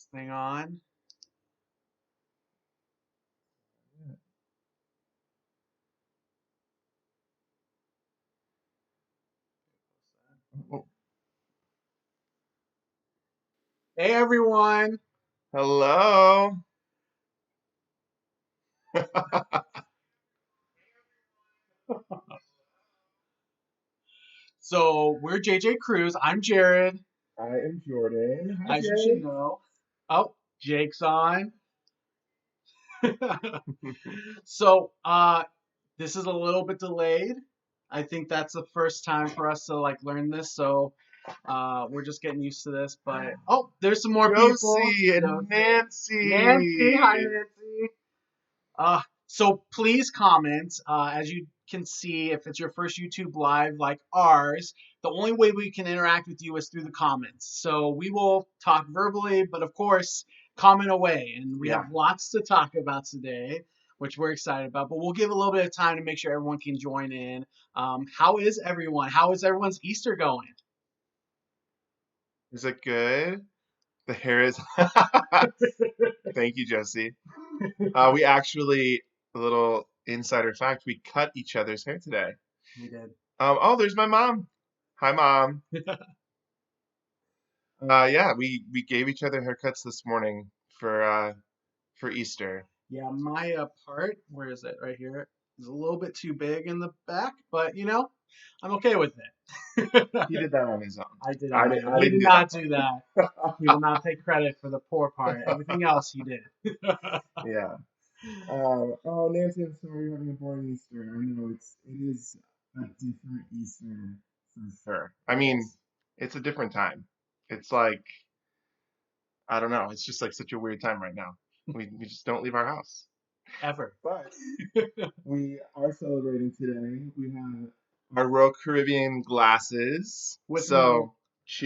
this thing on. Oh, Hey everyone. hello. So we're JJ Cruz. I'm Jared, I am Jordan. Hi, as you should Jay. know. Oh, Jake's on. So this is a little bit delayed. I think that's the first time for us to like learn this, so we're just getting used to this. But oh, there's some more people. Josie and Nancy, Nancy. hi Nancy. So please comment. As you can see, if it's your first YouTube live like ours, the only way we can interact with you is through the comments. So we will talk verbally, but of course, comment away. And we Yeah. have lots to talk about today, which we're excited about. But we'll give a little bit of time to make sure everyone can join in. How is everyone? How is everyone's Easter going? Is it good? The hair is. Thank you, Josie. We actually, a little insider fact, we cut each other's hair today. We did. Oh, there's my mom. Hi, Mom. Yeah, we gave each other haircuts this morning for Easter. Yeah, my part, where is it? Right here, is a little bit too big in the back, but I'm okay with it. He did that on his own. I did I on my didn't. own. I He didn't did do not that do that. He will not take credit for the poor part. Everything else he did. Yeah. Oh, Nancy, I'm sorry you're having a boring Easter. I know it is a different Easter for sure. I mean, Yes. it's a different time. It's like I don't know. It's just like such a weird time right now. We just don't leave our house. Ever. But we are celebrating today. We have our Royal Caribbean glasses. With some So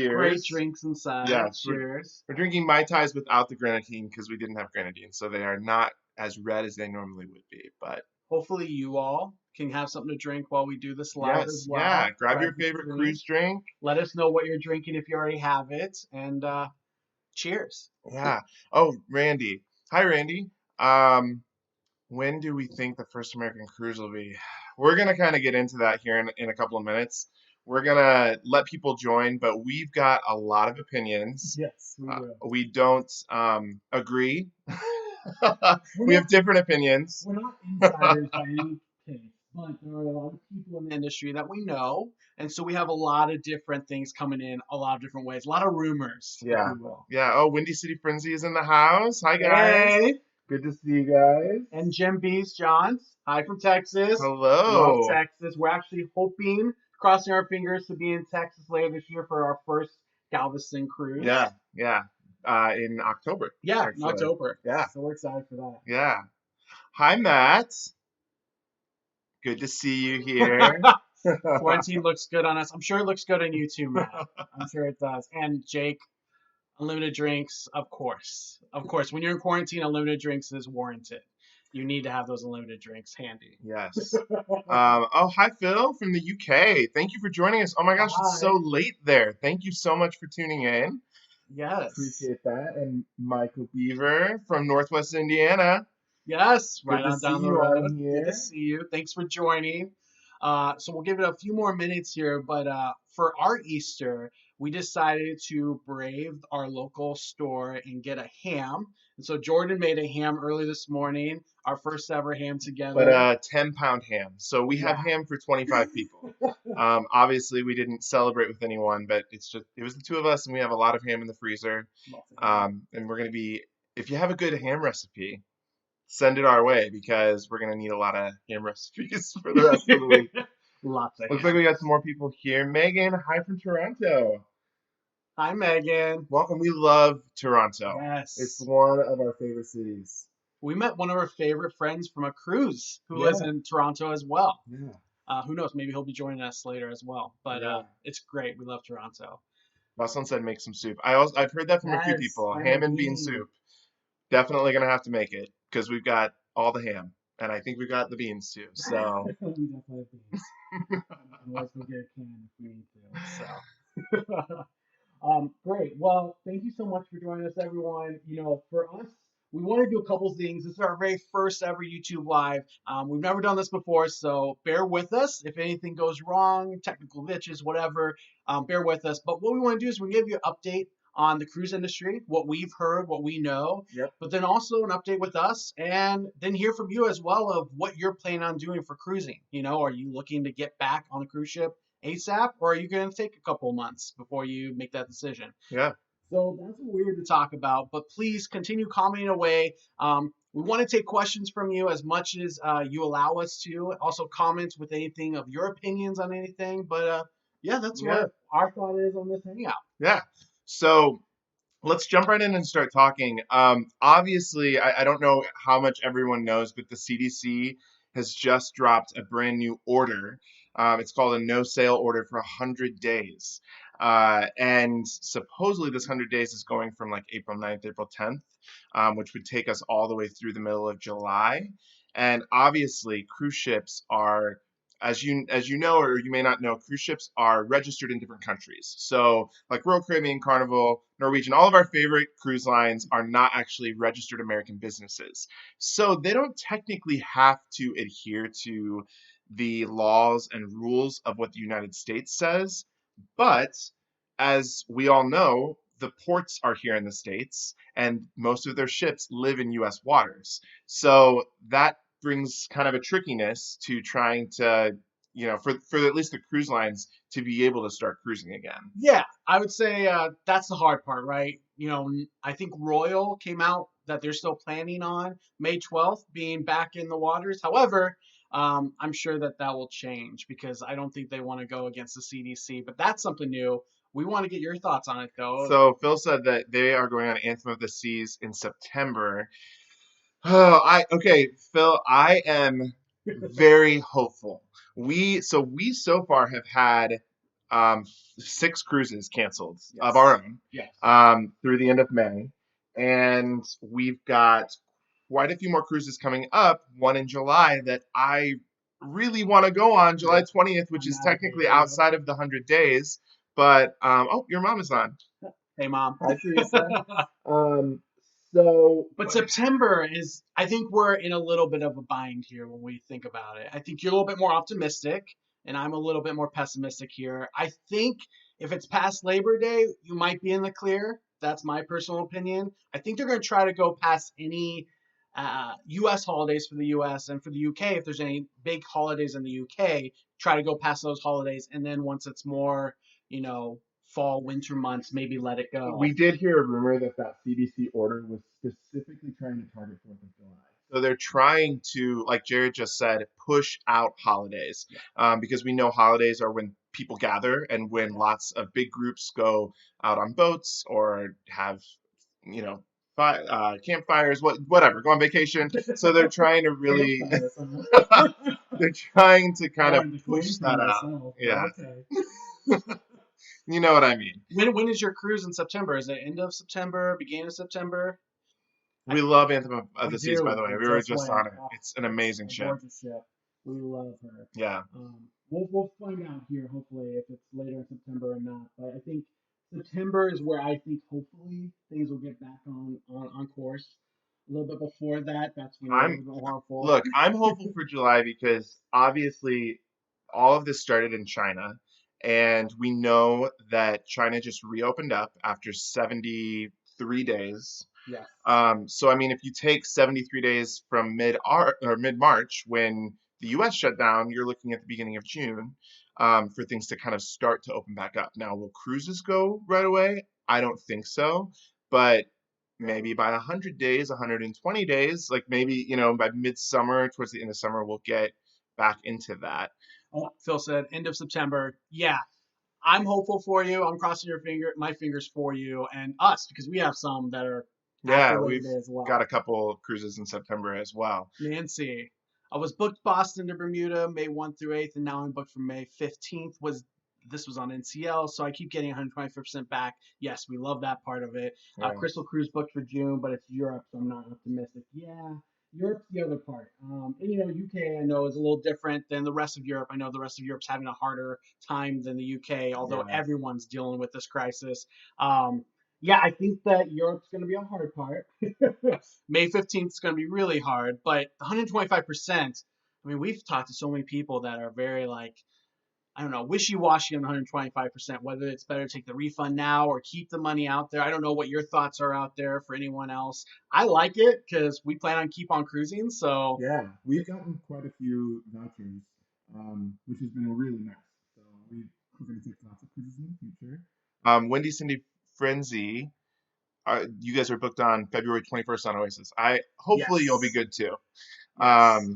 great cheers. drinks inside. Yes, Cheers. we're drinking Mai Tais without the grenadine because we didn't have grenadine, so they are not as red as they normally would be. But Hopefully you all can have something to drink while we do this live yes, as yeah, well. grab your Grab your favorite drink. cruise drink. Let us know what you're drinking if you already have it. And cheers. Yeah. Oh, Randy. Hi, Randy. Um, when do we think the first American cruise will be? We're gonna kind of get into that here in a couple of minutes. We're gonna let people join, but we've got a lot of opinions. Yes, we do. We don't agree. We're We not have different opinions. we're not insiders by any case, but there are a lot of people in the industry that we know, and so we have a lot of different things coming in a lot of different ways, a lot of rumors, if Yeah. you will. Yeah. Oh, Windy City Frenzy is in the house. Hi, guys. Hey, Good to see you guys. and Jim B's Johns, hi from Texas. Love Hello. Texas. We're actually hoping, crossing our fingers, to be in Texas later this year for our first Galveston cruise. Yeah. Yeah. In October, Yeah, in actually. October. Yeah. So we're excited for Yeah. Hi, Matt. Good to see you here. that. Quarantine looks good on us. I'm sure it looks good on you too, Matt. I'm sure it does. And Jake, unlimited drinks, of course. Of course, when you're in quarantine, unlimited drinks is warranted. You need to have those unlimited drinks handy. Yes. Oh, hi, Phil from the UK. Thank you for joining us. Oh my gosh, it's so Hi. late there. Thank you so much for tuning in. Yes. Appreciate that. And Michael Beaver from Northwest Indiana. Yes, Good right to on see down the you on road. Good to here. see you. Thanks for joining. So we'll give it a few more minutes here, but for our Easter, we decided to brave our local store and get a ham. And so Jordan made a ham early this morning, our first ever ham But together. 10-pound ham. So we have Yeah. ham for 25 people. Obviously, we didn't celebrate with anyone, but it was the two of us, and we have a lot of ham in the freezer. Lots of ham. And we're gonna be, if you have a good ham recipe, send it our way because we're gonna need a lot of ham recipes for the rest of the week. Lots of Looks like ham. we got some more people here. Megan, hi from Toronto. Hi, Megan. Welcome. We love Toronto. It's Yes. one of our favorite cities. We met one of our favorite friends from a cruise who lives Yeah. in Toronto as well. Yeah. Who knows? Maybe he'll be joining us later as well. But Yeah. it's great. We love Toronto. Bosun said make some soup. I've heard that from a few Yes, people. ham Ham and and bean beans. soup. Definitely gonna have to make it because we've got all the ham and I think we've got the beans too. So We definitely have beans. Otherwise, we'll get a can if we need to. So. Great. Well, thank you so much for joining us, everyone. For us, we want to do a couple things. This is our very first ever YouTube live. We've never done this before, so bear with us. If anything goes wrong, technical glitches, whatever, bear with us. But what we want to do is we give you an update on the cruise industry, what we've heard, what we know, Yep. but then also an update with us, and then hear from you as well of what you're planning on doing for cruising. Are you looking to get back on a cruise ship ASAP, or are you going to take a couple months before you make that decision? Yeah. So that's what we're here to talk about. But please continue commenting away. We want to take questions from you as much as you allow us to. Also, comments with anything of your opinions on anything. But yeah, that's Yeah. what our thought is on this hangout. Yeah. So let's jump right in and start talking. Obviously, I don't know how much everyone knows, but the CDC has just dropped a brand new order. It's called a no sale order for 100 days. And supposedly this 100 days is going from like April 9th, April 10th, which would take us all the way through the middle of July. And obviously, cruise ships are, as you know or you may not know, cruise ships are registered in different countries. So like Royal Caribbean, Carnival, Norwegian, all of our favorite cruise lines are not actually registered American businesses. So they don't technically have to adhere to the laws and rules of what the United States says. But as we all know, the ports are here in the States and most of their ships live in US waters. So that brings kind of a trickiness to trying to, for at least the cruise lines to be able to start cruising again. Yeah, I would say that's the hard part, right? I think Royal came out that they're still planning on May 12th being back in the waters. However, I'm sure that that will change because I don't think they want to go against the CDC. But that's something new. We want to get your thoughts on it, though. So Phil said that they are going on Anthem of the Seas in September. Oh, okay, Phil, I am very hopeful. We so far have had 6 cruises canceled of Yes. our own Yes. through the end of May, and we've got quite a few more cruises coming up. One in July that I really want to go on, July 20th, which is technically outside of the 100 days. But oh, your mom is on. Hey, Mom. Hi, Teresa. Um, so But September is, I think we're in a little bit of a bind here when we think about it. I think you're a little bit more optimistic, and I'm a little bit more pessimistic here. I think if it's past Labor Day, you might be in the clear. That's my personal opinion. I think they're going to try to go past any U.S. holidays for the U.S. and for the U.K. If there's any big holidays in the U.K., try to go past those holidays, and then once it's more, you know, fall, winter months, maybe let it go. we did hear a rumor that CDC order was specifically trying to target 4th of July. So they're trying to, like Jared just said, push out holidays because we know holidays are when people gather and when lots of big groups go out on boats or have, you know, campfires, whatever, go on vacation. So they're trying to really, they're trying to kind of push that out. Yeah. Okay. You know what I mean. When is your cruise in September? Is it end of September, beginning of September? We love Anthem of the Seas, do. by the way. We We were just just went. on it. It's an amazing A ship. gorgeous ship. We love her. Yeah. We'll find out here, hopefully, if it's later in September or not. But I think September is where I think hopefully things will get back on course. A little bit before that, that's when we're a little bit harmful. Look, I'm hopeful for July because obviously all of this started in China, and we know that China just reopened up after 73 days. Yes. So I mean, if you take 73 days from mid March when the U.S. shut down, you're looking at the beginning of June for things to kind of start to open back up. Now, will cruises go right away? I don't think so, but maybe by 100 days, 120 days, like maybe by midsummer, towards the end of summer, we'll get back into that. Oh, Phil said end of September. Yeah, I'm hopeful for you. I'm crossing my fingers for you and us because we have some that are Yeah, after Labor we've Day as well. got a couple cruises in September as well. Nancy, I was booked Boston to Bermuda May 1 through 8th, and now I'm booked for May 15th. This was on NCL, so I keep getting 125% back. Yes, we love that part of it. Yeah. Crystal Cruise booked for June, but it's Europe, so I'm not optimistic. Yeah, Europe's the other part. And UK I know is a little different than the rest of Europe. I know the rest of Europe's having a harder time than the UK, although Yeah. everyone's dealing with this crisis. Um, yeah, I think that Europe's going to be a hard part. May 15th is going to be really hard, but 125%. I mean, we've talked to so many people that are very like I don't know, wishy-washy on 125%, whether it's better to take the refund now or keep the money out there. I don't know what your thoughts are out there for anyone else. I like it because we plan on keep on cruising. So Yeah, we've gotten quite a few vouchers, which has been really nice. So we're going to take lots of cruises in the future. Wendy, Cindy, Frenzy, you guys are booked on February 21st on Oasis. Hopefully you'll be yes, good too. yes,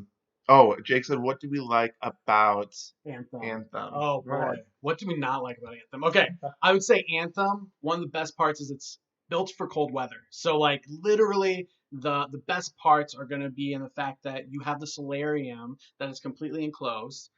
Oh, Jake said, what do we like about Anthem. Anthem? Oh Go boy, ahead. what do we not like about Anthem? Okay, I would say Anthem. One of the best parts is it's built for cold weather. So like literally the best parts are going to be in the fact that you have the solarium that is completely enclosed.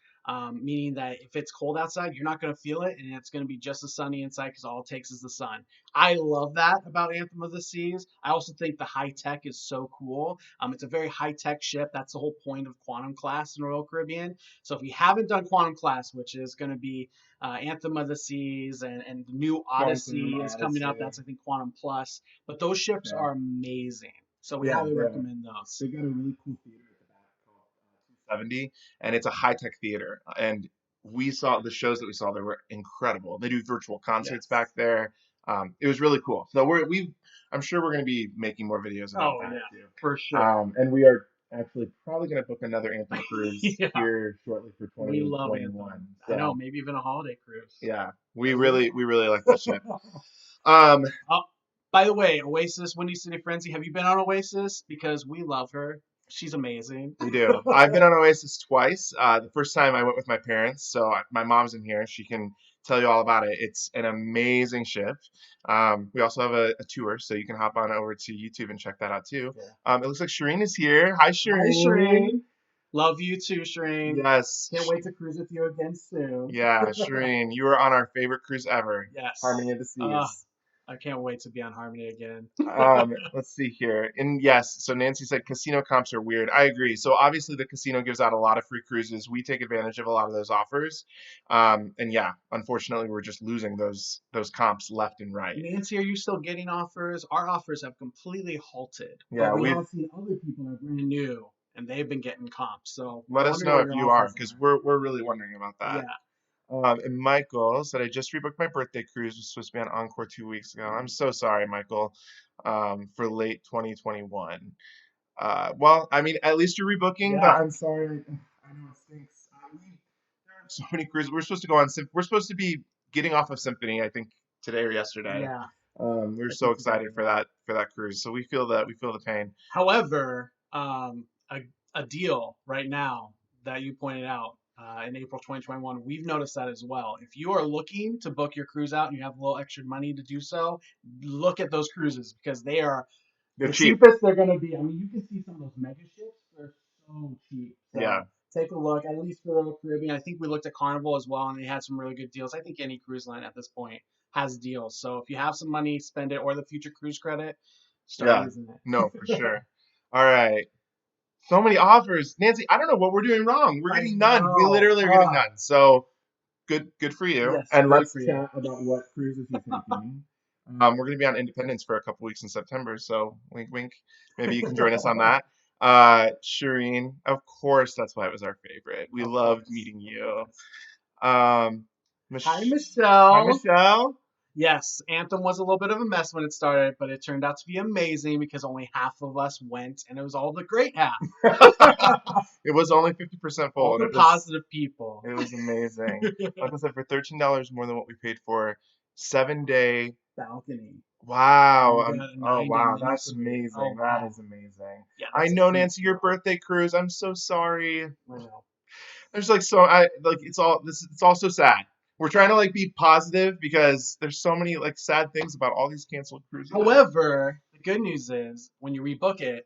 Meaning that if it's cold outside, you're not going to feel it, and it's going to be just as sunny inside because all it takes is the sun. I love that about Anthem of the Seas. I also think the high tech is so cool. It's a very high tech ship. That's the whole point of Quantum Class in Royal Caribbean. So if you haven't done Quantum Class, which is going to be Anthem of the Seas and the new Quantum Odyssey is coming up, Odyssey. that's I think Quantum Plus. But those ships Yeah, are amazing. So we yeah, highly they are. recommend those. They got a really cool theater at the back called 270, and it's a high tech theater. And we saw the shows that we saw there were incredible. They do virtual concerts back Yes. there. It was really cool. So I'm sure we're going to be making more videos about Oh that yeah, too. for sure. And we are actually probably going to book another Anthem cruise Yeah, here shortly for we love Anthem. 2021. I know, So maybe even a holiday cruise. yeah, we really like that ship. Um, Oh, by the way, Oasis, Windy City Frenzy, have you been on Oasis? Because we love her. She's amazing. We do. I've been on Oasis twice. The first time I went with my parents, so my mom's in here. She can tell you all about it. It's an amazing ship. We also have a tour, so you can hop on over to YouTube and check that out too. Yeah. It looks like Shireen is here. Hi, Hi, Shireen. Shireen. Love you too, Shireen. Yes. Can't wait to cruise with you again soon. Yeah, Shireen, you were on our favorite cruise ever, Yes. Harmony of the Uh, Seas. I can't wait to be on Harmony again. Let's see here. And yes, so Nancy said casino comps are weird. I agree. So obviously the casino gives out a lot of free cruises. We take advantage of a lot of those offers. And yeah, unfortunately we're just losing those comps left and right. Nancy, are you still getting offers? Our offers have completely halted, but Yeah, we we've have seen other people that are brand new and they've been getting comps. So we're let us wondering know what if your you are, offers because are. we're really wondering about that. Yeah. And Michael said I just rebooked my birthday cruise. It was supposed to be on Encore 2 weeks ago. I'm so sorry, Michael, for late 2021. Well, I mean, at least you're rebooking, but Yeah. I'm sorry. I know it stinks. There are so many cruises. We're supposed to go on. We're supposed to be getting off of Symphony, I think, today or yesterday. Yeah. We're I so think today. excited for that cruise. So we feel the pain. However, a deal right now that you pointed out in April 2021, we've noticed that as well. If you are looking to book your cruise out and you have a little extra money to do so, look at those cruises because they are They're the cheap. cheapest they're going to be. I mean, you can see some of those mega ships; they're so cheap. Yeah, So take a look, at least for Royal Caribbean. I think we looked at Carnival as well, and they had some really good deals. I think any cruise line at this point has deals. So if you have some money, spend it, or the future cruise credit, start yeah. using No, for it. sure. All right. So many offers, Nancy. I don't know what we're doing wrong. We're I getting none. We know. literally are getting none. So good for you. Yes, And great let's for you. chat about what cruises you're taking. We're going to be on Independence for a couple weeks in September, so wink, wink. Maybe you can join us on that. Shireen, of course, that's why it was our favorite. We Of loved course. meeting Of you. course. Um, Hi, Mich- Hi, Michelle. Michelle. Yes, Anthem was a little bit of a mess when it started, but it turned out to be amazing because only half of us went, and it was all the great half. It was only 50% full, All and the positive people. it was amazing. Like I said, for $13 more than what we paid for, 7 day. Balcony. And Wow. you got a Oh, 9 day wow. mini That's suite. Oh, amazing. That wow. is amazing. Yeah, I that's a know, huge Nancy, your deal. birthday cruise. I'm so sorry. I know. There's like so I like it's all so sad. We're trying to like be positive because there's so many like sad things about all these canceled cruises. However, the good news is when you rebook it,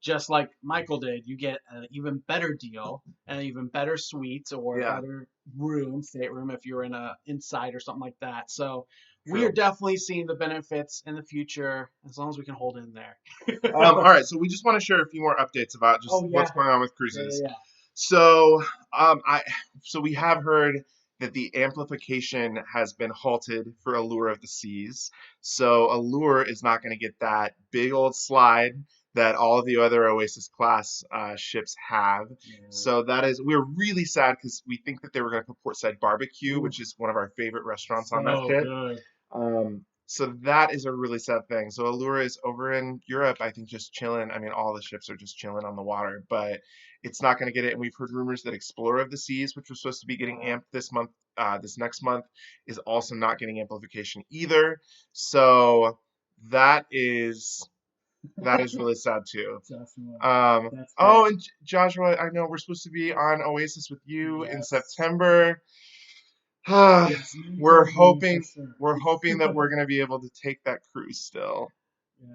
just like Michael did, you get an even better deal and an even better suite or Yeah. better room, stateroom if you're in a inside or something like that. So We are True. definitely seeing the benefits in the future as long as we can hold in there. All right, so we just want to share a few more updates about just Oh what's yeah, going on with yeah, cruises. yeah, So, I so we have heard that the amplification has been halted for Allure of the Seas. So Allure is not going to get that big old slide that all of the other Oasis class ships have. yeah. So we're really sad because we think that they were going to put Portside Barbecue, Ooh, which is one of our favorite restaurants on that so ship. good. So that is a really sad thing. So Allura is over in Europe, I think, just chilling. I mean, all the ships are just chilling on the water, but it's not going to get it. And we've heard rumors that Explorer of the Seas, which was supposed to be getting amped this month, this next month, is also not getting amplification either. So that is that is really sad too. Joshua, Um, that's oh, fair. and Joshua, I know we're supposed to be on Oasis with you in Yes, September. yes, you we're told me for hoping sure. we're hoping that we're going to be able to take that cruise still.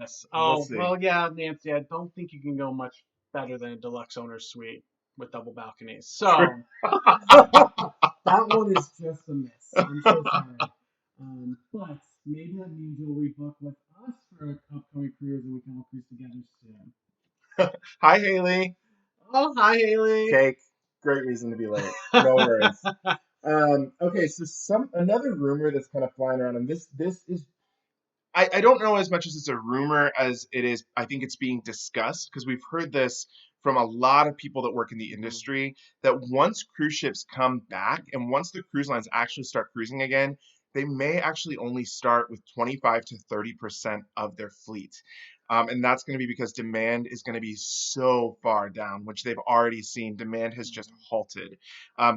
Yes. We'll Oh, see. well, yeah, Nancy, I don't think you can go much better than a deluxe owner's suite with double balconies. So that one is just a miss. I'm so sorry. But maybe that means you'll rebook with us for an upcoming cruise and we can all cruise together soon. Hi, Haley. Oh, hi, Haley. Cake. Great reason to be late. No worries. Okay, so some another rumor that's kind of flying around, and this is I don't know as much as it's a rumor as it is. I think it's being discussed because we've heard this from a lot of people that work in the industry that once cruise ships come back and once the cruise lines actually start cruising again, they may actually only start with 25 to 30% of their fleet. And that's going to be because demand is going to be so far down, which they've already seen. Demand has just halted.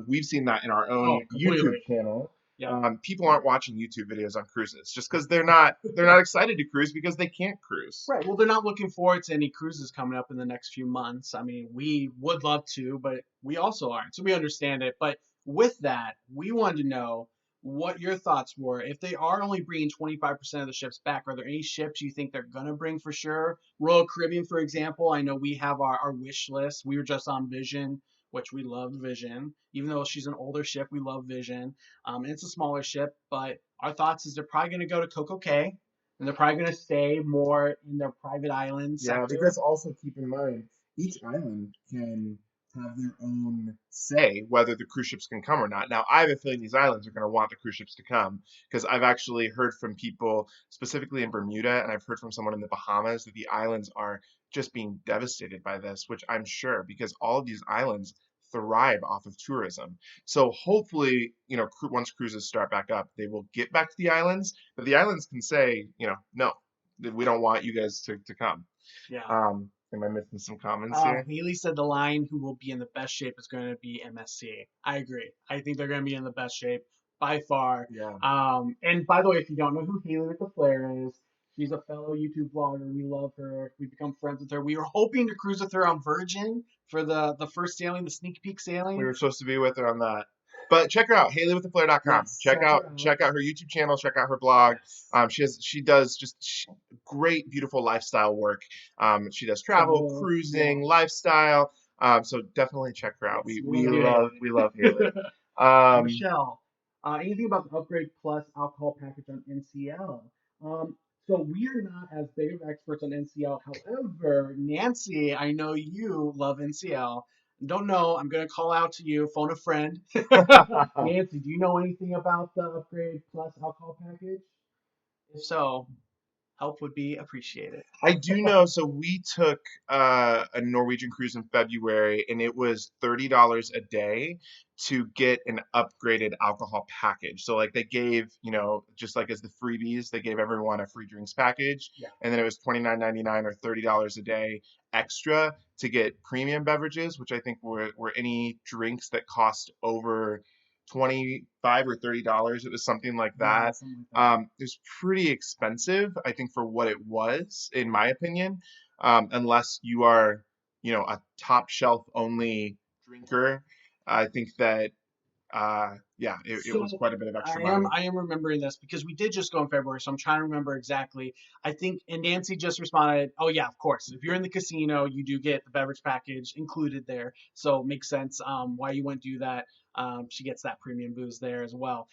We've seen that in our own Oh, YouTube completely. channel. Yep. People aren't watching YouTube videos on cruises just because they're not excited to cruise because they can't cruise. Right. Well, they're not looking forward to any cruises coming up in the next few months. I mean, we would love to, but we also aren't. So we understand it. But with that, we wanted to know what your thoughts were. If they are only bringing 25% of the ships back, are there any ships you think they're going to bring for sure? Royal Caribbean, for example, I know we have our wish list. We were just on Vision, which we loved Vision. Even though she's an older ship, we love Vision. And it's a smaller ship, but our thoughts is they're probably going to go to Coco Cay and they're probably going to stay more in their private island Yeah, sector. because also keep in mind, each island can have their own say whether the cruise ships can come or not. Now, I have a feeling these islands are going to want the cruise ships to come because I've actually heard from people specifically in Bermuda and I've heard from someone in the Bahamas that the islands are just being devastated by this, which I'm sure because all of these islands thrive off of tourism. So hopefully, once cruises start back up, they will get back to the islands, but the islands can say, no, we don't want you guys to come. Yeah. Am I missing some comments here? Haley said the line who will be in the best shape is going to be MSC. I agree. I think they're going to be in the best shape by far. Yeah. And by the way, if you don't know who Haley with the Flare is, she's a fellow YouTube vlogger. We love her. We've become friends with her. We were hoping to cruise with her on Virgin for the first sailing, the sneak peek We sailing. were supposed to be with her on that. But check her out, HaleyWithTheFlare.com. Yes, Check check out her out. check out her YouTube channel. Check out her blog. Yes. She does just great, beautiful lifestyle work. She does travel, Travel. Yeah. cruising, lifestyle. So definitely check her out. Yes. We We we love you, love we love Haley. Haley. Um, Michelle, anything about the Upgrade Plus alcohol package on NCL? So we are not as big of experts on NCL. However, Nancy, I know you love NCL. Don't know. I'm gonna call out to you. Phone a friend. Nancy, do you know anything about the Upgrade Plus alcohol package? If so, help would be appreciated. I do know. So we took a Norwegian cruise in February, and it was $30 a day to get an upgraded alcohol package. So like they gave, just like as the freebies, they gave everyone a free drinks package, Yeah. and then it was $29.99 or $30 a day extra to get premium beverages, which I think were any drinks that cost over 25 or $30. It was something like Yeah, that. something like that. It was pretty expensive, I think, for what it was, in my opinion. Unless you are, a top shelf only drinker. I think that yeah, it was So quite a bit of I extra am money. I am remembering this because we did just go in February, so I'm trying to remember exactly. I think and Nancy just responded, "Oh yeah, of course. If you're in the casino, you do get the beverage package included there, so it makes sense why you wouldn't do that." She gets that premium booze there as well.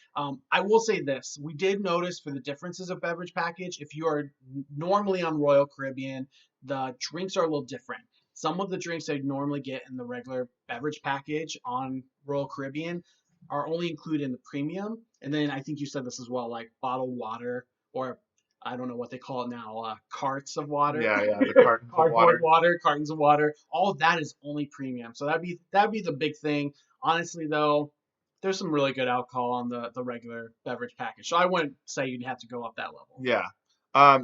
I will say this: we did notice for the differences of beverage package. If you are normally on Royal Caribbean, the drinks are a little different. Some of the drinks I normally get in the regular beverage package on Royal Caribbean are only included in the premium. And then I think you said this as well, like bottled water or I don't know what they call it now, carts of water, Yeah, yeah, the cartons of cardboard water. water, cartons of water. All of that is only premium. So that'd be the big thing. Honestly, though, there's some really good alcohol on the regular beverage package. So I wouldn't say you'd have to go up that level. Yeah.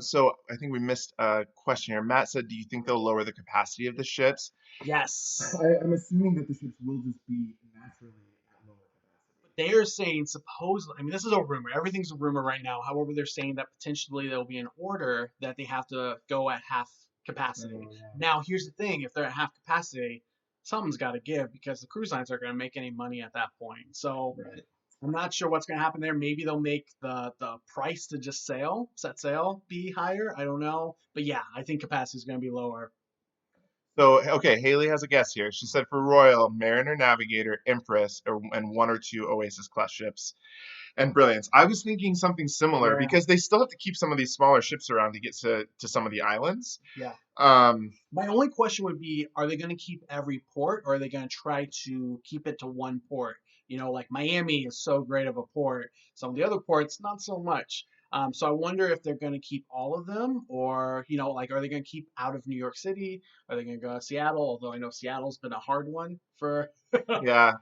So I think we missed a question here. Matt said, "Do you think they'll lower the capacity of the ships?" Yes. I'm assuming that the ships will just be naturally at lower capacity. They are saying supposedly, I mean, this is a rumor. Everything's a rumor right now. However, they're saying that potentially there'll be an order that they have to go at half capacity. Oh, yeah. Now, here's the thing: if they're at half capacity, something's got to give because the cruise lines are going to make any money at that point. So Right. I'm not sure what's going to happen there. Maybe they'll make the price to just set sail, be higher. I don't know, but yeah, I think capacity is going to be lower. So, okay, Haley has a guess here. She said for Royal, Mariner, Navigator, Empress, and one or two Oasis class ships, and Brilliance. I was thinking something similar Yeah, because they still have to keep some of these smaller ships around to get to some of the islands. yeah. Um, My only question would be, are they going to keep every port or are they going to try to keep it to one port? Like Miami is so great of a port. Some of the other ports, not so much. So I wonder if they're going to keep all of them or, like, are they going to keep out of New York City? Are they going to go to Seattle? Although I know Seattle's been a hard one for. yeah,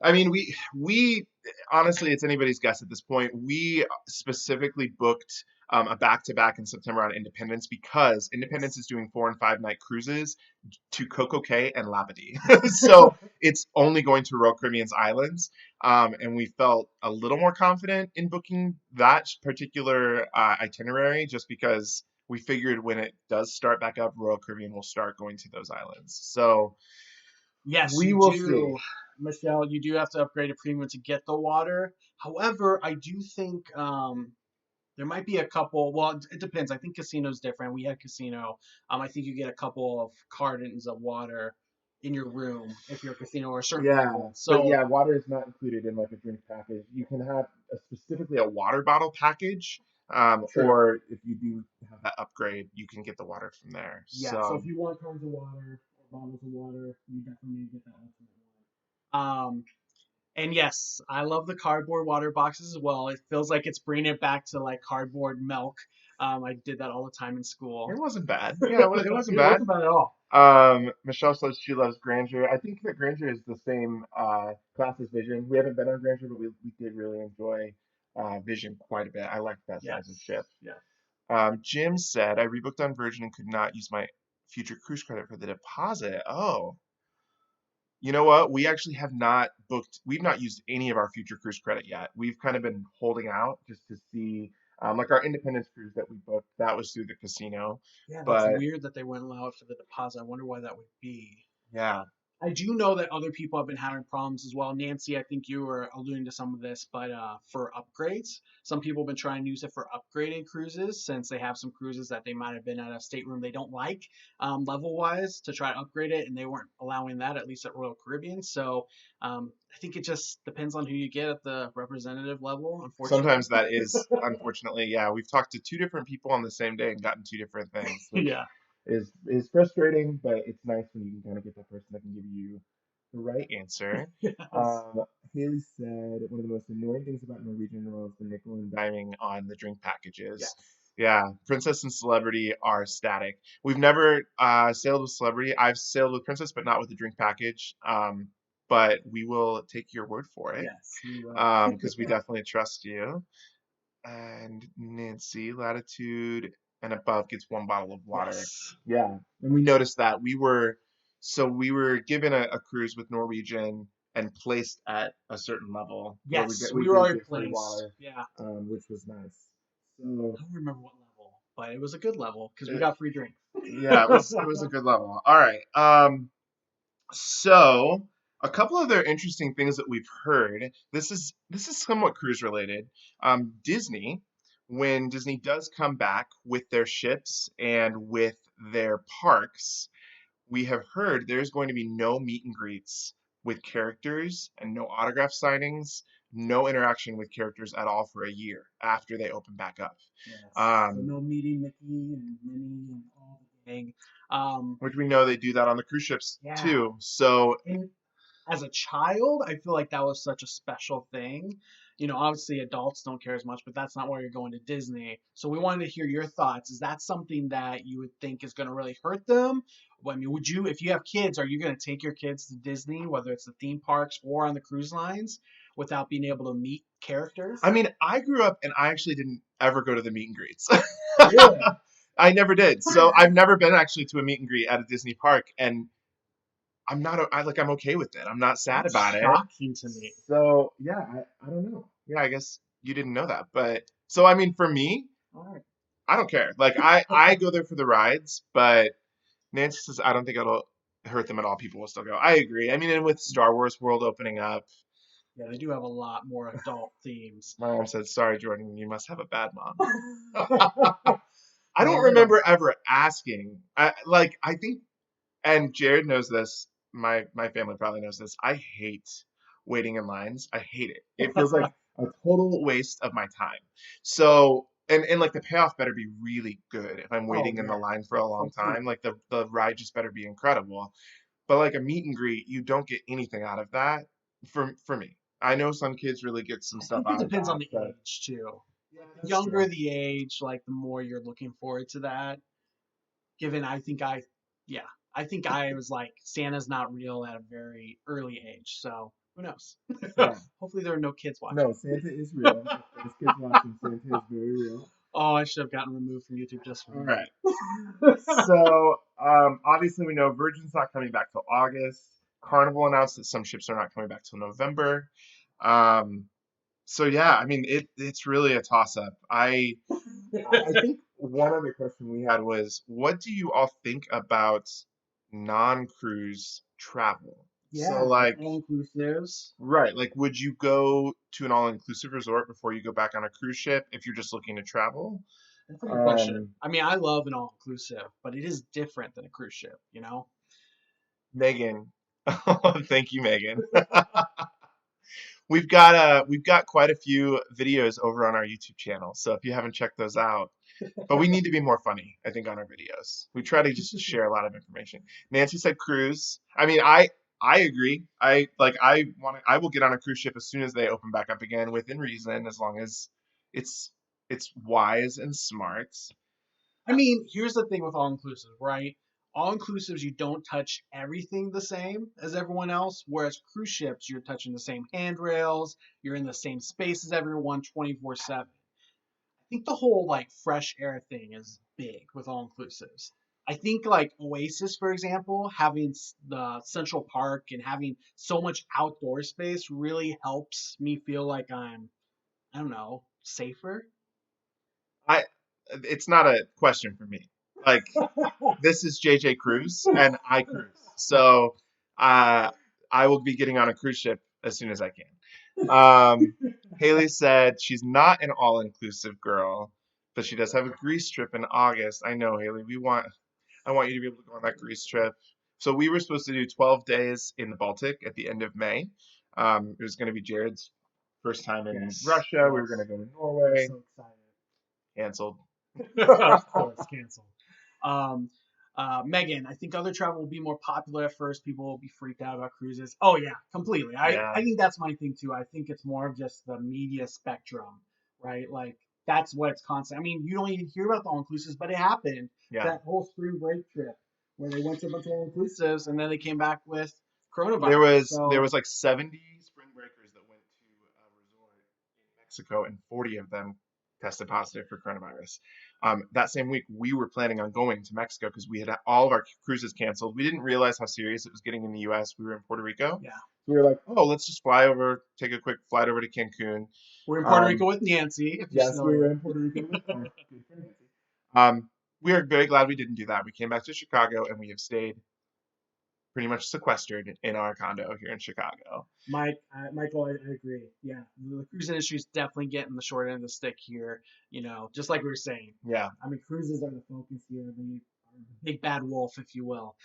I mean, we honestly, it's anybody's guess at this point. We specifically booked a back-to-back in September on Independence because Independence is doing 4 and 5 night cruises to Coco Cay and Labadee. So it's only going to Royal Caribbean's islands. And we felt a little more confident in booking that particular itinerary just because we figured when it does start back up, Royal Caribbean will start going to those islands. So Yes, we you will see. do, Michelle. You do have to upgrade a premium to get the water. However, I do think there might be a couple. Well, it depends. I think casino's different. We had casino. I think you get a couple of cartons of water in your room if you're a casino or a certain Yeah, level. but So yeah, water is not included in like a drink package. You can have specifically a water bottle package, true. or if you do have that upgrade, you can get the water from there. Yeah. So So if you want cartons of water or bottles of water, you definitely need to get that ultimate one. And yes, I love the cardboard water boxes as well. It feels like it's bringing it back to like cardboard milk. I did that all the time in it school. wasn't bad. Yeah, it wasn't It bad. wasn't bad at all. Michelle says she loves Grandeur. I think that Grandeur is the same class as Vision. We haven't been on Grandeur, but we did really enjoy Vision quite a bit. I liked that size of Yes. ship. Yes. Jim said I rebooked on Virgin and could not use my future cruise credit for the deposit. Oh, you know what? We actually have not booked, we've not used any of our future cruise credit yet. We've kind of been holding out just to see, like our Independence cruise that we booked, that was through the casino. Yeah, that's But weird that they wouldn't allow it for the deposit. I wonder why that would be. yeah, I do know that other people have been having problems as well. Nancy, I think you were alluding to some of this, but for upgrades, some people have been trying to use it for upgraded cruises since they have some cruises that they might have been at a stateroom they don't like level wise to try to upgrade it, and they weren't allowing that at least at Royal Caribbean. So I think it just depends on who you get at the representative level, unfortunately. sometimes that is unfortunately, yeah, we've talked to two different people on the same day and gotten two different things, which Yeah. is frustrating, but it's nice when you can kind of get that person that can give you the right answer. Yes. Um, Haley said one of the most annoying things about Norwegian Royal is the nickel and diming on the drink packages. Yes. Yeah, Princess and Celebrity are static. We've never sailed with Celebrity. I've sailed with Princess, but not with the drink package. But we will take your word for it Yes, we will. because we definitely trust you. And Nancy, latitude and above gets one bottle of water. Yes. Yeah, and we noticed that we were given a cruise with Norwegian and placed at a certain level where Yes, we we were did already get free placed. water, Yeah. which was nice. I So don't remember what level, but it was a good level because we uh, got free drinks. yeah, it was a good level. All right. So A couple other interesting things that we've heard. This is somewhat cruise related. Disney, when Disney does come back with their ships and with their parks, we have heard there's going to be no meet and greets with characters and no autograph signings, no interaction with characters at all for a year after they open back up. Yes. So Um, no meeting Mickey and Minnie and all the gang. which we know they do that on the cruise ships Yeah. too. So And as a child, I feel like that was such a special thing. Obviously adults don't care as much, but that's not why you're going to Disney. So we wanted to hear your thoughts. Is that something that you would think is going to really hurt them? I mean, would you, if you have kids, are you going to take your kids to Disney, whether it's the theme parks or on the cruise lines, without being able to meet characters? I mean, I grew up and I actually didn't ever go to the meet and greets. Really? I never did. So I've never been actually to a meet and greet at a Disney park, and I'm not. I'm okay with it. I'm not sad That's about it. shocking to me. So yeah, I don't know. Yeah, I guess you didn't know that, but so I mean, for me, All right. I don't care. Like I go there for the rides, but Nancy says I don't think it'll hurt them at all. People will still go. I agree. I mean, and with Star Wars World opening up, Yeah, they do have a lot more adult themes. my mom said, "Sorry, Jordan, you must have a bad mom." I don't Right on. remember ever asking. I think, and Jared knows this. My family probably knows this. I hate waiting in lines. I hate it. It feels like a total waste of my time. So, and like the payoff better be really good if I'm Oh waiting in the yeah, line for a long time. completely. Like the ride just better be incredible. But like a meet and greet, you don't get anything out of that for me. I know some kids really get some I stuff think it out of depends on that, the but age too. yeah, Like the that's younger true. the age, like the more you're looking forward to that. Given yeah, I think I was like Santa's not real at a very early age, so who knows? Yeah. Hopefully there are no kids No, watching. Santa is real. If there's kids watching, Santa is very real. Oh, I should have gotten removed from YouTube just for All that. right. So, obviously, we know Virgin's not coming back till August. Carnival announced that some ships are not coming back till November. Um, so yeah, I mean, it's really a toss up. I think one other question we had was, what do you all think about non-cruise travel? So Yeah, like like, all inclusives. right, like would you go to an all-inclusive resort before you go back on a cruise ship if you're just looking to travel? That's a good question. Um, I mean, I love an all inclusive, but it is different than a cruise ship, you know? Megan. Thank you, Megan. We've got quite a few videos over on our YouTube channel, so if you haven't checked those out, but we need to be more funny, I think, on our videos. We try to just share a lot of information. Nancy said cruise. I mean, I agree. I will get on a cruise ship as soon as they open back up again, within reason, as long as it's it's wise and smart. I mean, here's the thing with all inclusive, right? All inclusives, you don't touch everything the same as everyone else, whereas cruise ships, you're touching the same handrails, you're in the same space as everyone 24/7. I think the whole like fresh air thing is big with all inclusives. I think like Oasis, for example, having the Central Park and having so much outdoor space really helps me feel like I don't know, safer. I it's not a question for me. Like this is JJ Cruise and I cruise. So uh, I will be getting on a cruise ship as soon as I can. Haley said she's not an all-inclusive girl, but she does have a Greece trip in August. I know, Haley. I want you to be able to go on that Greece trip. So we were supposed to do 12 days in the Baltic at the end of May. It was going to be Jared's first time in Yes, Russia. We were going yes. to go to I'm Norway. so excited. Canceled. Of course, canceled. Um, Megan, I think other travel will be more popular at first. People will be freaked out about cruises. Oh yeah, completely. I Yeah. think that's my thing too. I think it's more of just the media spectrum, right? Like that's what it's constant. I mean, you don't even hear about the all inclusives, but it happened. Yeah. That whole spring break trip where they went to a bunch of all inclusives and then they came back with There coronavirus. was there So was like 70 spring breakers that went to a resort in Mexico, and 40 of them tested positive for coronavirus. That same week, we were planning on going to Mexico because we had all of our cruises canceled. We didn't realize how serious it was getting in the U.S. We were in Puerto Rico. yeah, We were like, oh, let's just fly over, take a quick flight over to Cancun. we're in Puerto Rico Um, with Nancy. If you're yes, still we were awake. in Puerto Rico with our good friend Nancy. We are very glad we didn't do that. We came back to Chicago and we have stayed pretty much sequestered in our condo here in Chicago. Michael, I agree. Yeah, the cruise industry is definitely getting the short end of the stick here. Just like we were saying. Yeah. I mean, cruises are the focus here. They are the big bad wolf, if you will.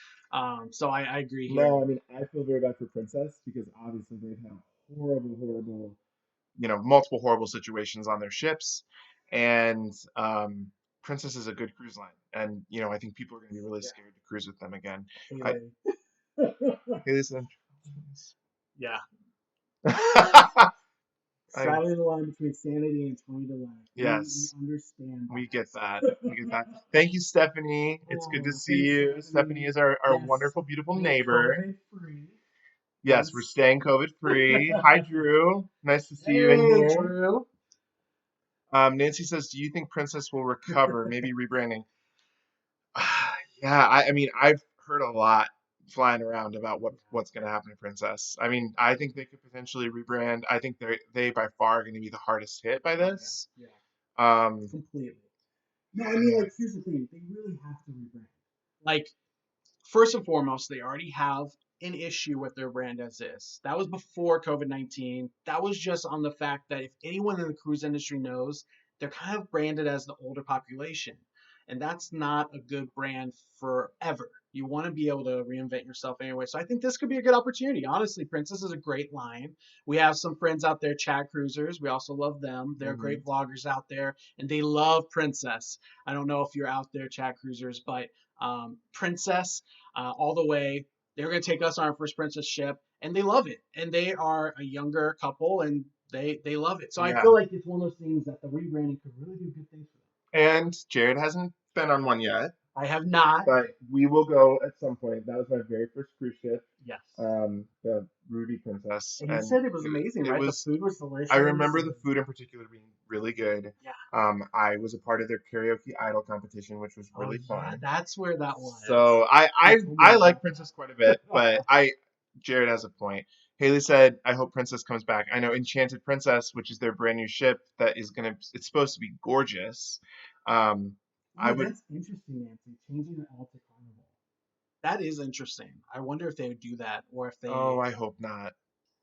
So I agree here. No, I mean, I feel very bad for Princess because obviously they've had horrible, multiple horrible situations on their ships. And Princess is a good cruise line. And, I think people are going to be really scared to cruise with them again. I, Listen. Yeah. I, Straddling the line between sanity and 20 to life. yes, We understand. we get that. We get that. Thank you, Stephanie. It's good to see thanks, you. Stephanie is our Yes. wonderful, beautiful Stay neighbor. COVID-free. Yes, we're staying COVID free. Hi, Drew. Nice to see you in Hey, here. Drew. Nancy says, "Do you think Princess will recover? Maybe rebranding." Yeah, I mean, I've heard a lot flying around about what's going to happen to Princess. I mean, I think they could potentially rebrand. I think they by far are going to be the hardest hit by this. Yeah. Um, Completely. No, I mean, like, here's the thing. They really have to rebrand. Like, first and foremost, they already have an issue with their brand as is. That was before COVID-19. That was just on the fact that if anyone in the cruise industry knows, they're kind of branded as the older population. And that's not a good brand forever. You want to be able to reinvent yourself anyway. So I think this could be a good opportunity. Honestly, Princess is a great line. We have some friends out there, Chat Cruisers. We also love them. They're great vloggers out there, and they love Princess. I don't know if you're out there, Chat Cruisers, but Princess all the way. They're going to take us on our first Princess ship, and they love it. And they are a younger couple, and they love it. So I feel like it's one of those things that the rebranding could really do good things for them. and Jared hasn't been on one yet, I have not. but we will go at some point. That was my very first cruise ship. Yes. The Ruby Princess. And you said it was amazing, right? The food was delicious. I remember the food in particular being really good. Yeah. I was a part of their karaoke idol competition, which was really fun. Yeah, that's where that was. So I like Princess quite a bit, but Jared has a point. Haley said, "I hope Princess comes back." I know Enchanted Princess, which is their brand new ship that is it's supposed to be gorgeous. That's interesting, Nancy. Changing it all to Carnival. That is interesting. I wonder if they would do that, or if they. Oh, I hope not.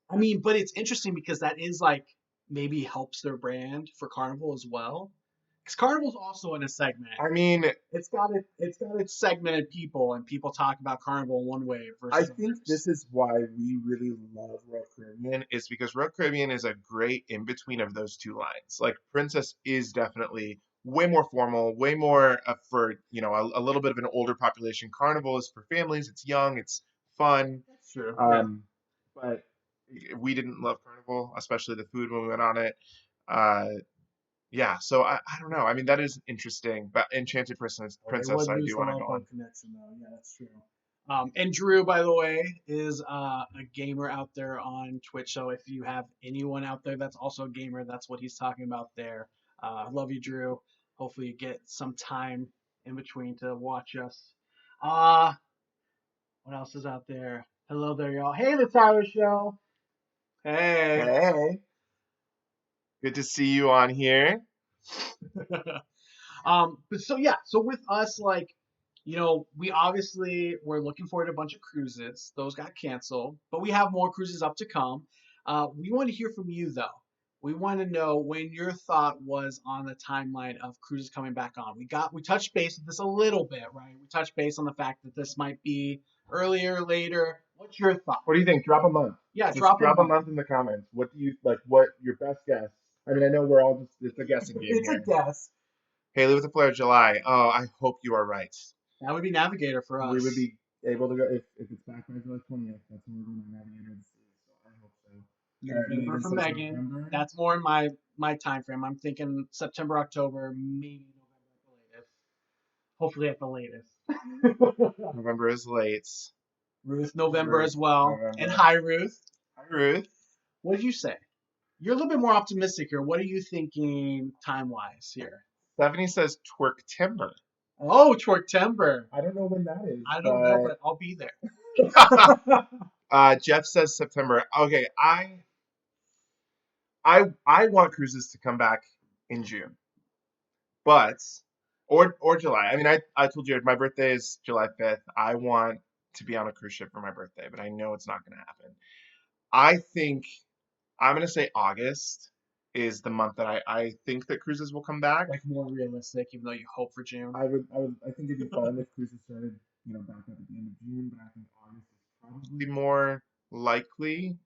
I mean, but it's interesting because that is like maybe helps their brand for Carnival as well. Because Carnival's also in a segment. I mean, it's got its segmented people, and people talk about Carnival one way versus. I think this is why we really love Royal Caribbean, is because Royal Caribbean is a great in between of those two lines. Like Princess is definitely way more formal, way more for a little bit of an older population. Carnival is for families. It's young. It's fun. That's true. But we didn't love Carnival, especially the food when we went on it. Yeah, so I don't know. I mean, that is interesting. But Enchanted Princess, I do want to go on. Connection, though. Yeah, that's true. And Drew, by the way, is a gamer out there on Twitch. So if you have anyone out there that's also a gamer, that's what he's talking about there. Love you, Drew. Hopefully you get some time in between to watch us. What else is out there? Hello there, y'all. Hey, the Tyler Show. Hey. Hey. Good to see you on here. But so with us, like, we obviously we're looking forward to a bunch of cruises. Those got canceled, but we have more cruises up to come. We want to hear from you though. We want to know when your thought was on the timeline of cruises coming back on. We touched base with this a little bit, right? We touched base on the fact that this might be earlier, later. What's your thought? What do you think? Drop a month. Yeah, drop a month in the comments. What do you like? What your best guess? I mean, I know we're all it's a guessing game. It's a guess. Haley with the Flare, July. Oh, I hope you are right. That would be Navigator for us. We would be able to go if it's back by July 20th. That's when we're going to Navigator. So I hope so. November for Megan. November. That's more in my time frame. I'm thinking September, October, maybe November at the latest. Hopefully at the latest. November is late. Ruth, November as well. November. And hi, Ruth. Hi, Ruth. What did you say? You're a little bit more optimistic here. What are you thinking time-wise here? Stephanie says Twerktember. Oh, Twerktember. I don't know when that is. I don't know, but I'll be there. Jeff says September. Okay, I want cruises to come back in June, but or July. I mean, I told Jared my birthday is July 5th. I want to be on a cruise ship for my birthday, but I know it's not going to happen. I think I'm going to say August is the month that I think that cruises will come back. Like more realistic, even though you hope for June. I think it'd be fun if cruises started, back up at the end of June, but I think August is probably more likely.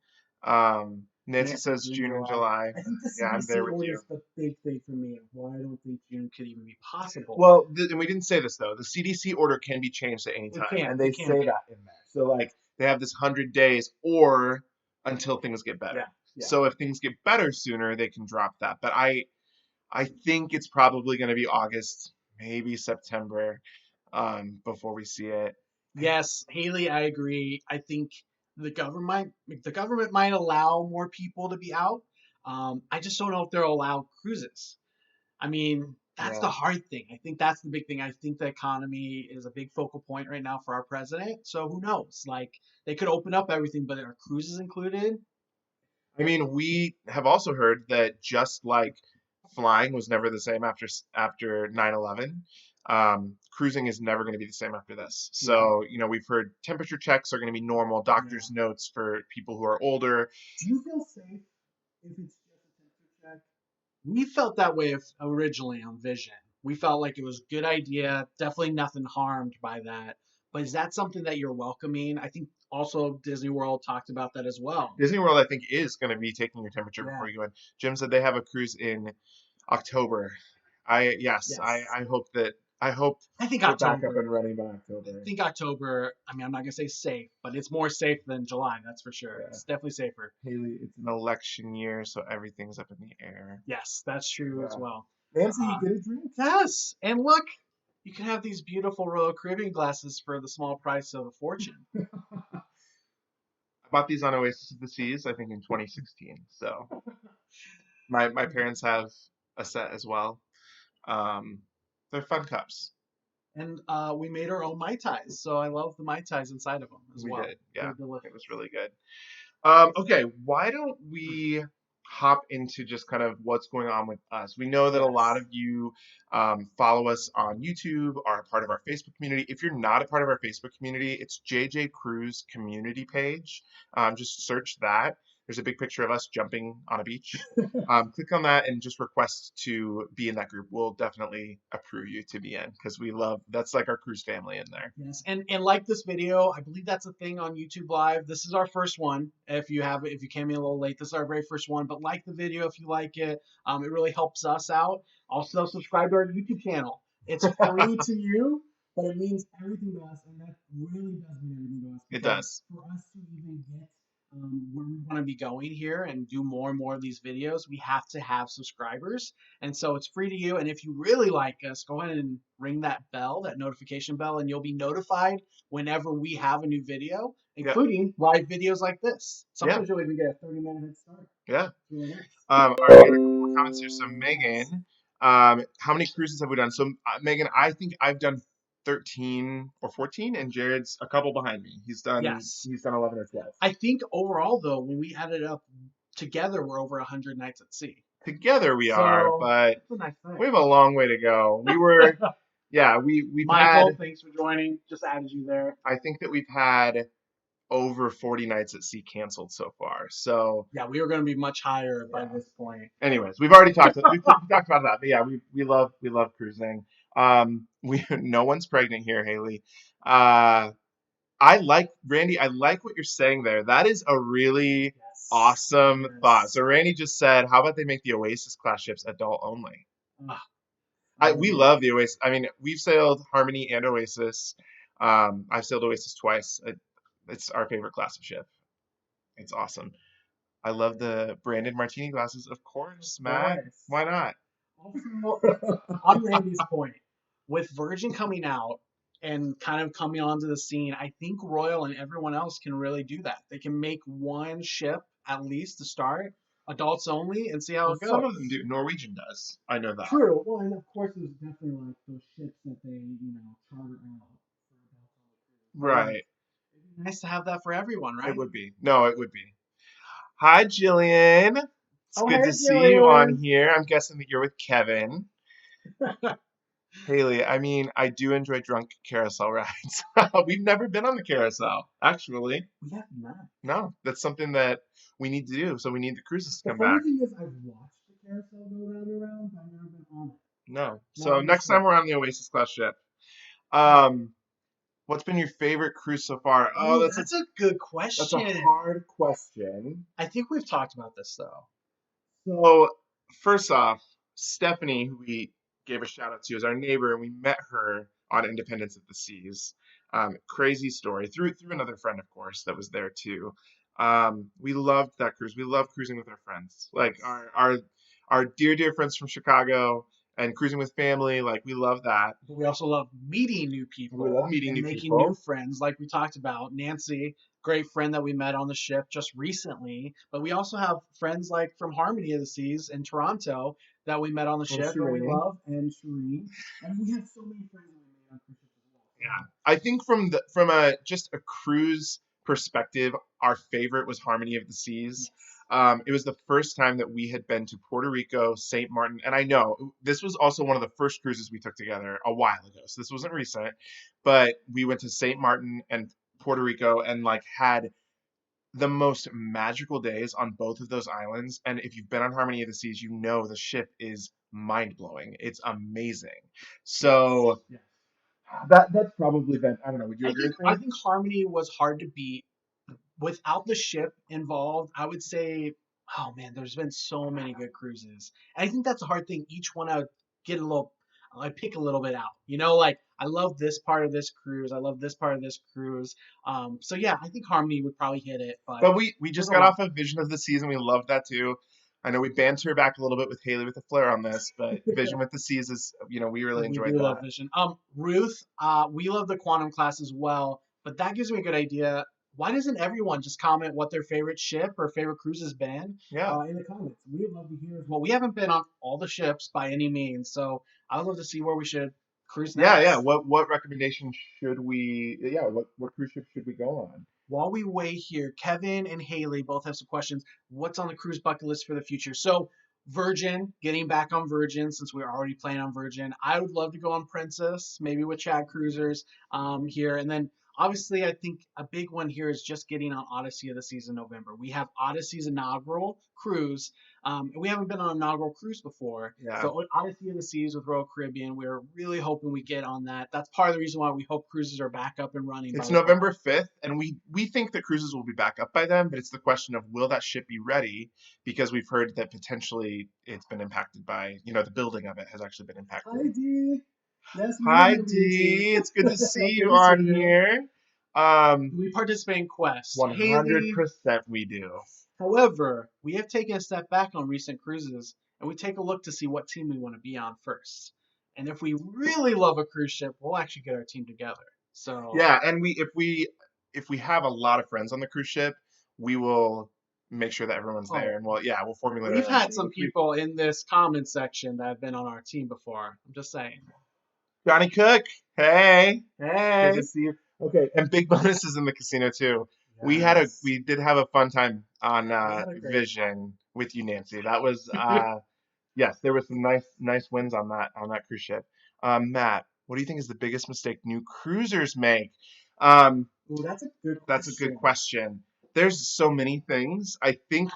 Nancy says June and July. I think the Yeah, I'm CDC there with order you. is the big thing for me of why I don't think June could even be possible. Well, and we didn't say this though. The CDC order can be changed at any It time, can. and they It can say be. that in there. So like they have this 100 days or until things get better. Yeah. Yeah. So if things get better sooner, they can drop that. But I think it's probably going to be August, maybe September, before we see it. Yes, Haley, I agree. I think the government might allow more people to be out. I just don't know if they'll allow cruises. I mean, that's the Yeah. hard thing. I think that's the big thing. I think the economy is a big focal point right now for our president. So who knows? Like they could open up everything, but are cruises included? I mean, we have also heard that just like flying was never the same after 9/11, cruising is never going to be the same after this. Yeah. So, we've heard temperature checks are going to be normal, doctor's Yeah. notes for people who are older. Do you feel safe if it's just a temperature check? We felt that way originally on Vision. We felt like it was a good idea. Definitely nothing harmed by that. But is that something that you're welcoming? I think also Disney World talked about that as well. Disney World, I think, is going to be taking your temperature Yeah. before you go in. Jim said they have a cruise in October. Yes, Yes. I hope I think we're back up October. and running by I October. think October. I mean, I'm not gonna say safe, but it's more safe than July. That's for sure. Yeah. It's definitely safer. Haley, it's an election year, so everything's up in the air. Yes, that's true as Yeah. well. Nancy, you get a drink? Yes, and look, you can have these beautiful Royal Caribbean glasses for the small price of a fortune. I bought these on Oasis of the Seas, I think in 2016. So my parents have a set as well. Um, they're fun cups. And we made our own Mai Tais, so I love the Mai Tais inside of them as We well. did, yeah. They're delicious. It was really good. Okay, why don't we hop into just kind of what's going on with us? We know that a lot Yes. of you follow us on YouTube, are a part of our Facebook community. If you're not a part of our Facebook community, it's JJ Cruise community page. Just search that. There's a big picture of us jumping on a beach. Click on that and just request to be in that group. We'll definitely approve you to be in because that's like our cruise family in there. Yes, and like this video, I believe that's a thing on YouTube Live. This is our first one. If you came in a little late, this is our very first one. But like the video if you like it. It really helps us out. Also subscribe to our YouTube channel. It's free to you, but it means everything to us, and that really does mean everything to us. It does. For us to even get where we want to be going here and do more and more of these videos, we have to have subscribers. And so it's free to you. And if you really like us, go ahead and ring that bell, that notification bell, and you'll be notified whenever we have a new video, including live videos like this. Sometimes you'll even get a 30-minute head start. Yeah. Really nice. All right, we got a couple more comments here. So Megan, how many cruises have we done? So Megan, I think I've done 13 or 14, and Jared's a couple behind me. He's done 11 or 12. I think overall though, when we added up together, we're over 100 nights at sea. Together we are, but that's a nice thing. we have a long way to go. We were, yeah, we've Michael, had. thanks for joining. Just added you there. I think that we've had over 40 nights at sea canceled so far. So yeah, we were going to be much higher by this point. Anyways, we've already talked about that. But yeah, we love cruising. No one's pregnant here, Haley. Randy, I like what you're saying there. That is a really awesome thought. So Randy just said, how about they make the Oasis class ships adult only? We love the Oasis. I mean, we've sailed Harmony and Oasis. I've sailed Oasis twice. It's our favorite class of ship. It's awesome. I love the branded martini glasses, of course, Matt. Why not? Also, on Randy's point, with Virgin coming out and kind of coming onto the scene, I think Royal and everyone else can really do that. They can make one ship at least to start, adults only, and see how it goes. Some of them do. Norwegian does. I know that. True. Well, and of course, there's definitely like those ships that they, charter out. Right. It'd be nice to have that for everyone, right? It would be. No, it would be. Hi, Jillian. It's good to see you on here. I'm guessing that you're with Kevin. Haley, I mean, I do enjoy drunk carousel rides. We've never been on the carousel, actually. We have not. No, that's something that we need to do. So we need the cruises to The come funny back. thing is, I've watched the carousel go round and round, but I've never been on it. No. Not So on the next time ship. we're on the Oasis class ship. Hmm. Um, what's been your favorite cruise so far? Oh, Oh, that's a good that's a question. hard question. I think we've talked about this though. So first off, Stephanie, who we gave a shout out to, is our neighbor, and we met her on Independence of the Seas. Crazy story through another friend, of course, that was there too. We loved that cruise. We love cruising with our friends, like Yes. our dear friends from Chicago, and cruising with family. Like we love that. But we also love meeting new We love people meeting and new making new people. friends, like we talked about. Nancy, great friend that we met on the ship just recently. But we also have friends like from Harmony of the Seas in Toronto that we met on the And ship and we Shireen. love, and Shireen. And we have so many friends that we made on cruise ships as well. Yeah, I think from a just a cruise perspective, our favorite was Harmony of the Seas. Yes. It was the first time that we had been to Puerto Rico, St. Martin, and I know this was also one of the first cruises we took together a while ago, so this wasn't recent, but we went to St. Martin and Puerto Rico and like had the most magical days on both of those islands. And if you've been on Harmony of the Seas, you know the ship is mind blowing. It's amazing. Yes. So Yes. that's probably been, I don't know, would you agree with I me? think Harmony was hard to beat without the ship involved. I would say, oh man, there's been so many good cruises. And I think that's a hard thing. Each one I would get a little, I pick a little bit out. Like I love this part of this cruise. I love this part of this cruise. So yeah, I think Harmony would probably hit it, but But we there's just a got lot. off of Vision of the Seas and we loved that too. I know we banter back a little bit with Haley with the flair on this, but Vision with the Seas is, we really We enjoyed do love that. Vision. Ruth, we love the quantum class as well, but that gives me a good idea. Why doesn't everyone just comment what their favorite ship or favorite cruise has been Yeah. in the comments? We would love to hear as well. We haven't been on all the ships by any means, so I would love to see where we should cruise Yeah. next. What recommendation should we what cruise ship should we go on? While we wait here, Kevin and Haley both have some questions. What's on the cruise bucket list for the future? So, Virgin, getting back on Virgin since we're already playing on Virgin. I would love to go on Princess, maybe with Chad Cruisers here. And then, obviously, I think a big one here is just getting on Odyssey of the Seas in November. We have Odyssey's inaugural cruise. And we haven't been on an inaugural cruise before. Yeah. So, Odyssey of the Seas with Royal Caribbean, we're really hoping we get on that. That's part of the reason why we hope cruises are back up and running by It's the fall. November 5th, and we think that cruises will be back up by then, but it's the question of will that ship be ready? Because we've heard that potentially it's been impacted by, the building of it has actually been Hi, impacted. Dee. Yes, we Hi remember you too. Dee, it's good to see Good you to see on you. here. Um, We participate in Quest. Haley, 100% we do. however, we have taken a step back on recent cruises and we take a look to see what team we want to be on first. And if we really love a cruise ship, we'll actually get our team together. So, Yeah, and if we have a lot of friends on the cruise ship, we will make sure that everyone's there, oh, and we'll formulate our we've own had team. some people in this comment section that have been on our team before. I'm just saying. Johnny Cook, hey, good to Hey. see you. Okay, and big bonuses in the casino too. Yes. We did have a fun time on We had a great Vision with you, Nancy. That was yes, there were some nice wins on that cruise ship. Matt, what do you think is the biggest mistake new cruisers make? Um, Oh, that's a good that's a good question. question. There's so many things. I think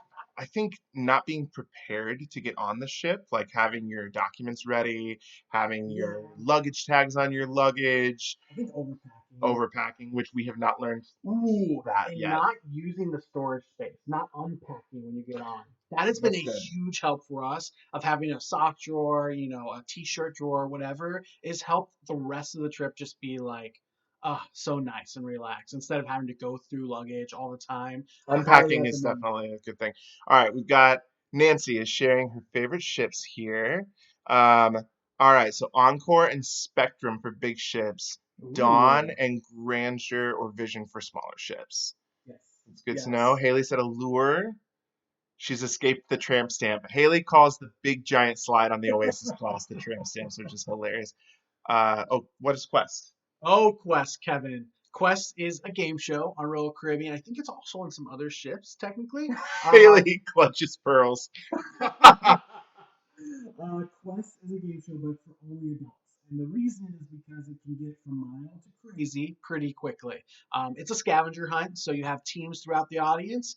not being prepared to get on the ship, like having your documents ready, having Yeah. your luggage tags on your luggage, I think overpacking. overpacking, which we have not learned Ooh, that and yet. not using the storage space, not unpacking when you get on. That has been That's a good. huge help for us of having a sock drawer, a t-shirt drawer, whatever, is helped the rest of the trip just be like, so nice and relaxed instead of having to go through luggage all the time. I highly Unpacking is recommend that. definitely a good thing. All right, we've got Nancy is sharing her favorite ships here. Um, all right, so Encore and Spectrum for big ships, Dawn Ooh, and Grandeur or Vision for smaller ships. yes, It's good to know. yes. Haley said Allure. She's escaped the tramp stamp. Haley calls the big giant slide on the Oasis class the tramp stamps, which is hilarious. What is Quest? Oh, Quest, Kevin. Quest is a game show on Royal Caribbean. I think it's also on some other ships, technically. Haley clutches pearls. Quest is a game show, but for only adults. And the reason is because it can get from mild to crazy pretty quickly. It's a scavenger hunt, so you have teams throughout the audience.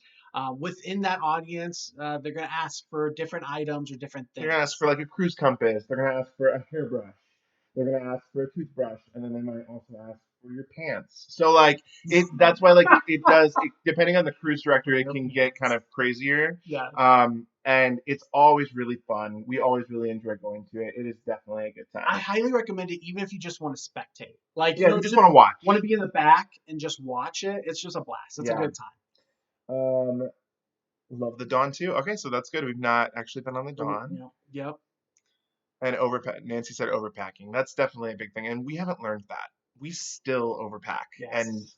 Within that audience, they're going to ask for different items or different They're gonna ask things. for like a cruise compass. They're gonna ask for a hairbrush. They're gonna ask for a toothbrush, and then they might also ask for your pants. So like that's why like it does depending on the cruise director, it Your can get kind pants. of crazier. Yes. And it's always really fun. We always really enjoy going to it. It is definitely a good I time. highly recommend it, even if you just want to spectate. Like, Yeah, if you just just want to watch. want to be in the back and just watch it. It's just a blast. It's a Yeah. good time. Um, love the Dawn too. Okay, so that's good. We've not actually been on the Dawn. Yep. And overpack. Nancy said overpacking. That's definitely a big thing, and we haven't learned that. We still overpack, Yes. and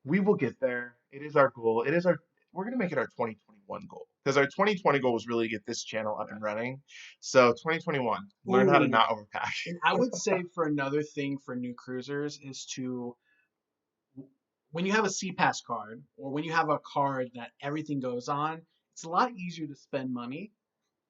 we will get there. It is our goal. It is our. We're gonna make it our 2021 goal because our 2020 goal was really to get this channel up and running. So 2021, learn how to Ooh. not overpack. And I would say for another thing for new cruisers is to, when you have a C-Pass card or when you have a card that everything goes on, it's a lot easier to spend money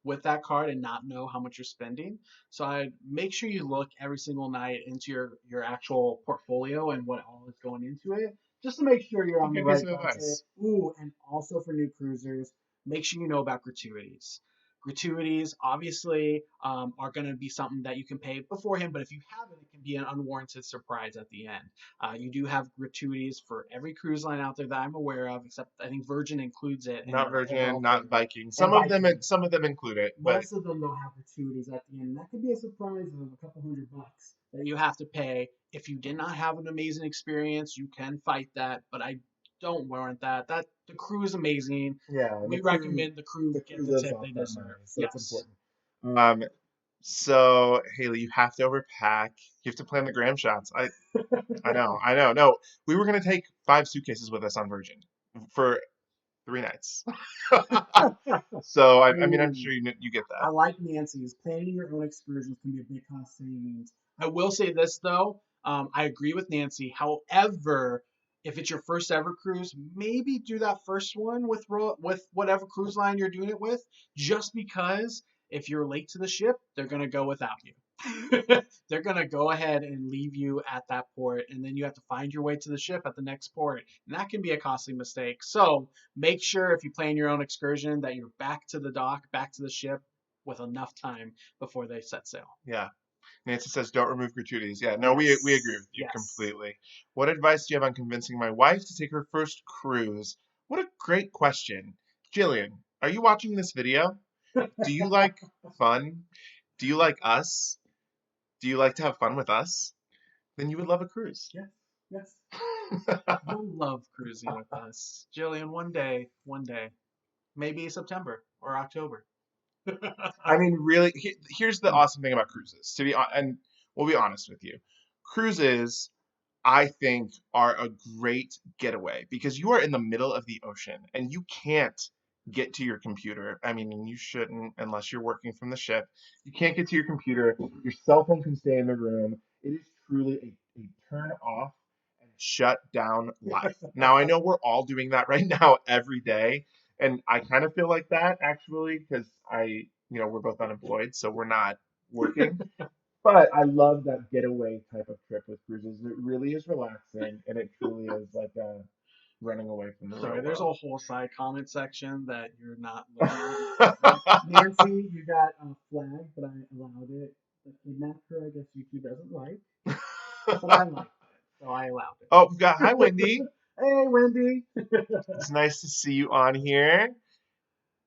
with that card and not know how much you're spending. So I make sure you look every single night into your actual portfolio and what all is going into it, just to make sure you're It's a on the good piece right of budget. advice. Ooh, and also for new cruisers, make sure you know about gratuities. Gratuities obviously are going to be something that you can pay beforehand, but if you haven't, it can be an unwarranted surprise at the end. You do have gratuities for every cruise line out there that I'm aware of, except I think Virgin includes it in Not their Virgin, overall not figure. Viking. And Viking. Some of them include it, but Most of them don't have gratuities at the end. That could be a surprise of a couple $100 that you have to pay. If you did not have an amazing experience, you can fight that, but I don't warrant that. That the crew is amazing. yeah, We recommend the crew the get crew the lives tip off they that money, deserve. so it's Yes. important. So Haley, you have to overpack. You have to plan the gram shots. I know, I know. No, we were gonna take 5 suitcases with us on Virgin for 3 nights. So I mean, I'm Ooh. sure you get I that. like Nancy's. Planning your own excursions can be a big cost savings. I will say this though, I agree with Nancy. However, if it's your first ever cruise, maybe do that first one with whatever cruise line you're doing it with, just because if you're late to the ship, they're gonna go without you. They're gonna go ahead and leave you at that port, and then you have to find your way to the ship at the next port, and that can be a costly mistake. So make sure if you plan your own excursion that you're back to the dock, back to the ship with enough time before they set sail. Yeah. Nancy says, don't remove gratuities. Yeah, no, we agree with Yes. you Yes. completely. What advice do you have on convincing my wife to take her first cruise? What a great question. Jillian, are you watching this video? Do you like fun? Do you like us? Do you like to have fun with us? Then you would love a cruise. Yes. Yes. You'll love cruising with us. Jillian, one day, maybe September or October. I mean, really, here's the awesome thing about cruises. And we'll be honest with you, cruises, I think, are a great getaway because you are in the middle of the ocean and you can't get to your computer. I mean, and you shouldn't unless you're working from the ship. You can't get to your computer. Your cell phone can stay in the room. It is truly a turn off and shut down life. Now, I know we're all doing that right now every day. And I kind of feel like that actually because we're both unemployed, so we're not working. But I love that getaway type of trip with cruises. It really is relaxing, and it truly is like running away from the Sorry, real there's world. a whole side comment section that you're not looking at. Nancy, you got a flag, but I allowed it. The kidnapper, I guess YouTube doesn't like, but I liked it, so I allowed Oh, we got hi it. Wendy. Hey, Wendy. It's nice to see you on here.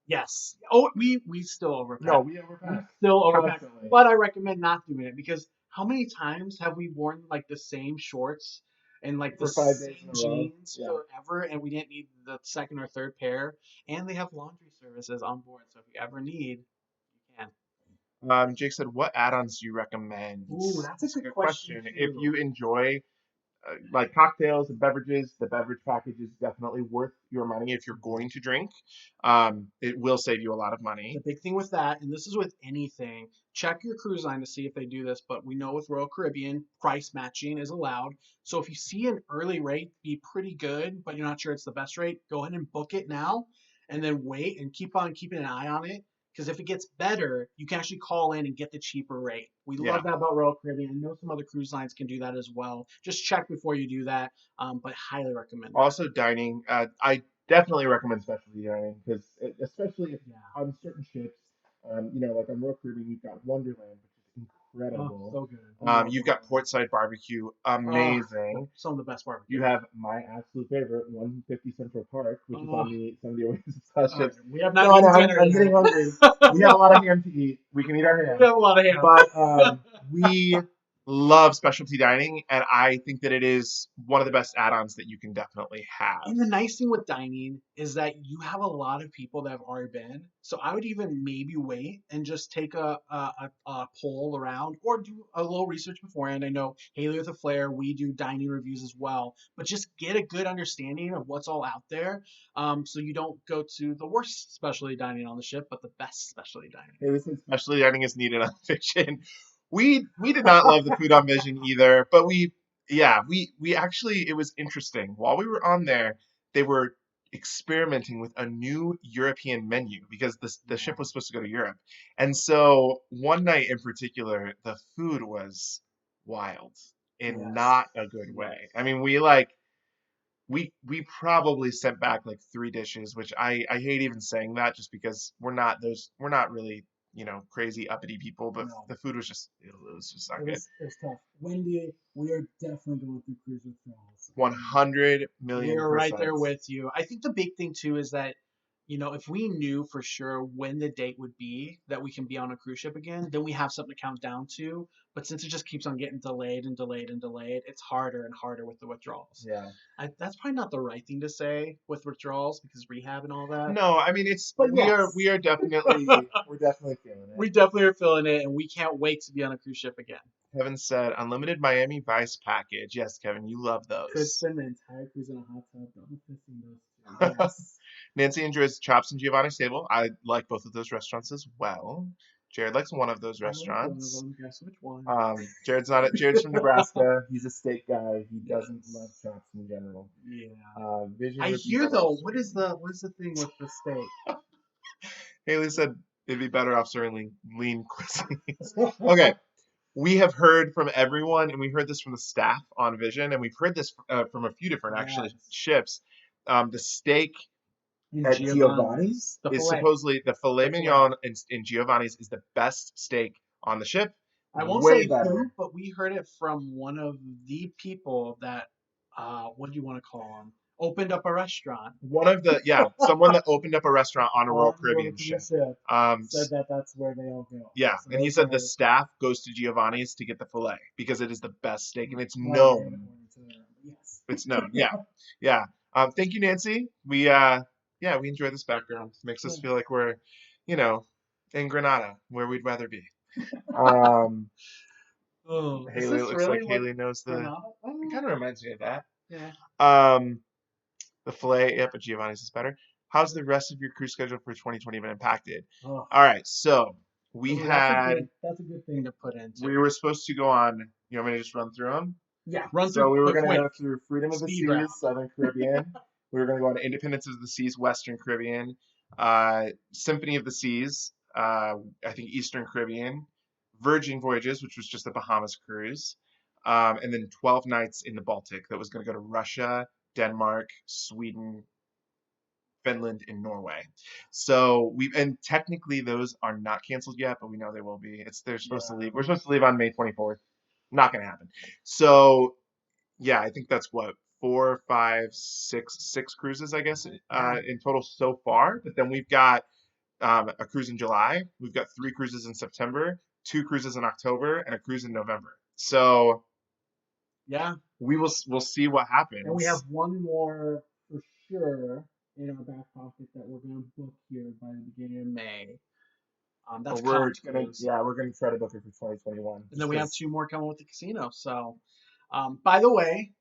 Yes. Oh, we still No, overpack. we We overpass still overpack, constantly but I recommend not doing it because how many times have we worn like the same shorts and like the for 5 days in same a row. jeans Yeah. forever, and we didn't need the second or third pair? And they have laundry services on board, so if you ever need, you can. Jake said, "What add-ons do you recommend?" Ooh, that's a That's a good good question question. If too. you enjoy like cocktails and beverages, the beverage package is definitely worth your money if you're going to drink. It will save you a lot of The money. big thing with that, and this is with anything, check your cruise line to see if they do this, but we know with Royal Caribbean, price matching is allowed. So if you see an early rate be pretty good, but you're not sure it's the best rate, go ahead and book it now and then wait and keep on keeping an eye on it. Because if it gets better, you can actually call in and get the cheaper rate. We Yeah. love that about Royal Caribbean. I know some other cruise lines can do that as well. Just check before you do that, but highly recommend that. Also, dining. I definitely recommend specialty dining because, especially if Yeah. on certain ships, like on Royal Caribbean, you've got Wonderland, which is Oh, incredible. so good. We love You've got Wonderland. Portside Barbecue, Oh, amazing. some of the best barbecue. You have my absolute favorite, 150 Central Park, which is Oh, on some of the Oasis Plus all right. ships. We have not No, I know, eaten dinner I'm yet. getting hungry. We have a lot of ham to eat. We can eat our We ham. have a lot of ham. But we love specialty dining, and I think that it is one of the best add-ons that you can definitely have. And the nice thing with dining is that you have a lot of people that have already been. So I would even maybe wait and just take a poll around or do a little research beforehand. I know Haley with a Flair, we do dining reviews as well, but just get a good understanding of what's all out there, so you don't go to the worst specialty dining on the ship, but the best specialty dining. Hey, listen, specialty dining is needed on Vision. We did not love the food on Vision either, but we actually, it was interesting. While we were on there, they were experimenting with a new European menu because the ship was supposed to go to Europe. And so one night in particular, the food was wild in Yes. not a good way. I mean, we probably sent back like 3 dishes, which I hate even saying that just because we're not really, crazy uppity people, but No. the food was just it was just not It good. was, it was tough. Wendy, we are definitely going through cruise withdrawals. 100 We million are right there percent. with you. I think the big thing too is that, if we knew for sure when the date would be that we can be on a cruise ship again, then we have something to count down to. But since it just keeps on getting delayed and delayed and delayed, it's harder and harder with the withdrawals. Yeah. That's probably not the right thing to say with withdrawals because rehab and all that. No, I mean But yes, we are definitely we're definitely feeling it. we definitely are feeling it, and we can't wait to be on a cruise ship again. Kevin said unlimited Miami Vice package. Yes, Kevin, you love Could those. spend the entire cruise in a hot tub, double fisting those two. Yes. Nancy enjoys Chops and Giovanni's Table. I like both of those restaurants as well. Jared likes one of those I like one of restaurants. them. Guess which one? Jared's from Nebraska. He's a steak guy. He doesn't Yes. love chops in general. Yeah. Vision I would be hear better though, off what is serving the thing with the steak? Haley said it'd be better off serving lean cuisines. Okay, we have heard from everyone, and we heard this from the staff on Vision, and we've heard this from a few different actually Yes. ships. The steak In at Giovanni's The is filet. supposedly the filet The filet. mignon in Giovanni's is the best steak on the ship. I won't Way say better. who, but we heard it from one of the people that, what do you want to call them? Opened up a restaurant. One of the someone that opened up a restaurant on a Royal Caribbean ship. Said that's where they all go. Yeah, So and he those said the are- staff goes to Giovanni's to get the filet because it is the best steak and it's Well, known. Yes. It's known. Yeah, yeah. Thank you, Nancy. We enjoy this background. Makes us feel like we're, in Granada where we'd rather be. Oh, is Haley this looks really like what Haley knows the. Granada? It kind of reminds me of that. Yeah. The filet, yep, at Giovanni's is better. How's the rest of your cruise schedule for 2020 been impacted? Oh. All right, so we Ooh, had. that's a good thing to put into. We were supposed to go on. You want me to just run through them? Yeah, run So through. we were but going to quick. go through Freedom of the Speed Seas, round. Southern Caribbean. We were going to go on Independence of the Seas, Western Caribbean. Symphony of the Seas, I think Eastern Caribbean. Virgin Voyages, which was just the Bahamas cruise. And then 12 nights in the Baltic that was going to go to Russia, Denmark, Sweden, Finland, and Norway. So and technically those are not canceled yet, but we know they will be. They're supposed to leave. We're supposed to leave on May 24th. Not going to happen. So yeah, I think that's what 4, 5, 6 cruises, I guess, in total so far. But then we've got a cruise in July. We've got 3 cruises in September, 2 cruises in October, and a cruise in November. So yeah, we'll see what happens. And we have one more for sure in our back pocket that we're going to book here by the beginning of May. That's we're gonna try to book it for 2021. And then we have 2 more coming with the casino. So, by the way,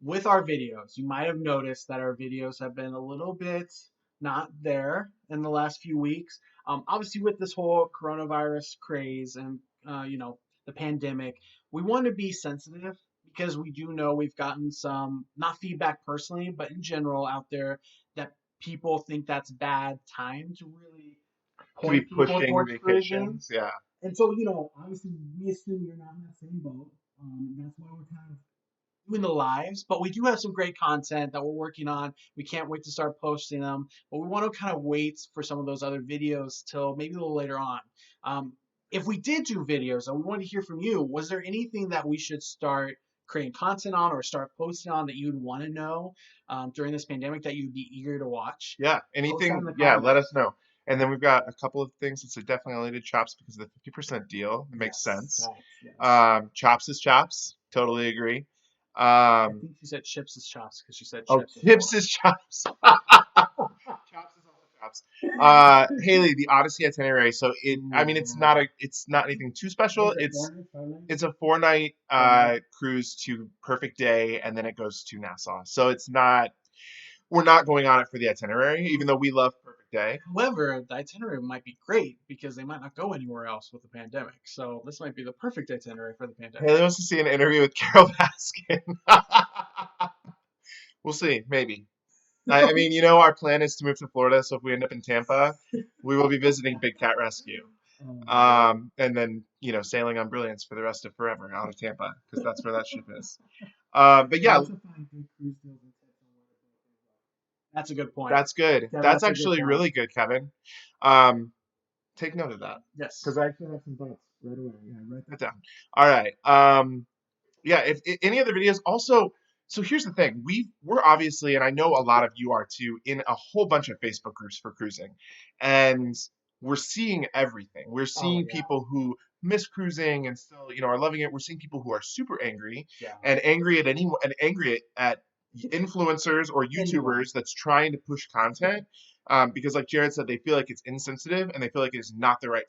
with our videos, you might have noticed that our videos have been a little bit not there in the last few weeks. Obviously, with this whole coronavirus craze and the pandemic, we want to be sensitive because we do know we've gotten some not feedback personally, but in general out there that people think that's bad time to really to be point people pushing towards cruising. vacations. Yeah. And so, obviously, we assume you're not in that same boat. That's why we're kind of doing the lives, but we do have some great content that we're working on. We can't wait to start posting them, but we want to kind of wait for some of those other videos till maybe a little later on. Um, if we did do videos and we wanted to hear from you, was there anything that we should start creating content on or start posting on that you'd want to know during this pandemic that you'd be eager to watch? Yeah. Post that in Anything, the yeah, let comments. us know. And then we've got a couple of things. It's definitely unlimited chops because of the 50% deal. It makes Yes, sense. thanks. Yes. Chops is chops. Totally agree. I Um, think she said chips is chops because she said oh, chips tips before. is chops. Chops is also chops. Haley, the Odyssey itinerary. So I Ooh, mean, yeah. it's not anything too What special. is it, 400, 500? It's a 4 night 4 night. cruise to Perfect Day, and then it goes to Nassau. So it's not, we're not going on it for the itinerary, even though we love Perfect Day. However, the itinerary might be great because they might not go anywhere else with the pandemic. So this might be the perfect itinerary for the pandemic. Haley wants to see an interview with Carol Baskin. We'll see, maybe. I mean, our plan is to move to Florida, so if we end up in Tampa, we will be visiting Big Cat Rescue. Oh my word. And then, sailing on Brilliance for the rest of forever out of Tampa, because that's where that ship is. But We'll yeah, have to find good cruise deals and tips on where to book things up. That's a good point. that's good. Kevin, That's that's a good actually point. really good, Kevin. Um, Take note of that, Yes. because I actually have some thoughts right away. Yeah, write that down. All right. Yeah, if any other videos also. So here's the thing, we're obviously, and I know a lot of you are too, in a whole bunch of Facebook groups for cruising, and we're seeing everything. We're Oh seeing yeah. people who miss cruising and still are loving it. We're seeing people who are super angry Yeah. and angry at anyone and angry at influencers or Anyone. YouTubers that's trying to push content, because like Jared said, they feel like it's insensitive and they feel like it's not the right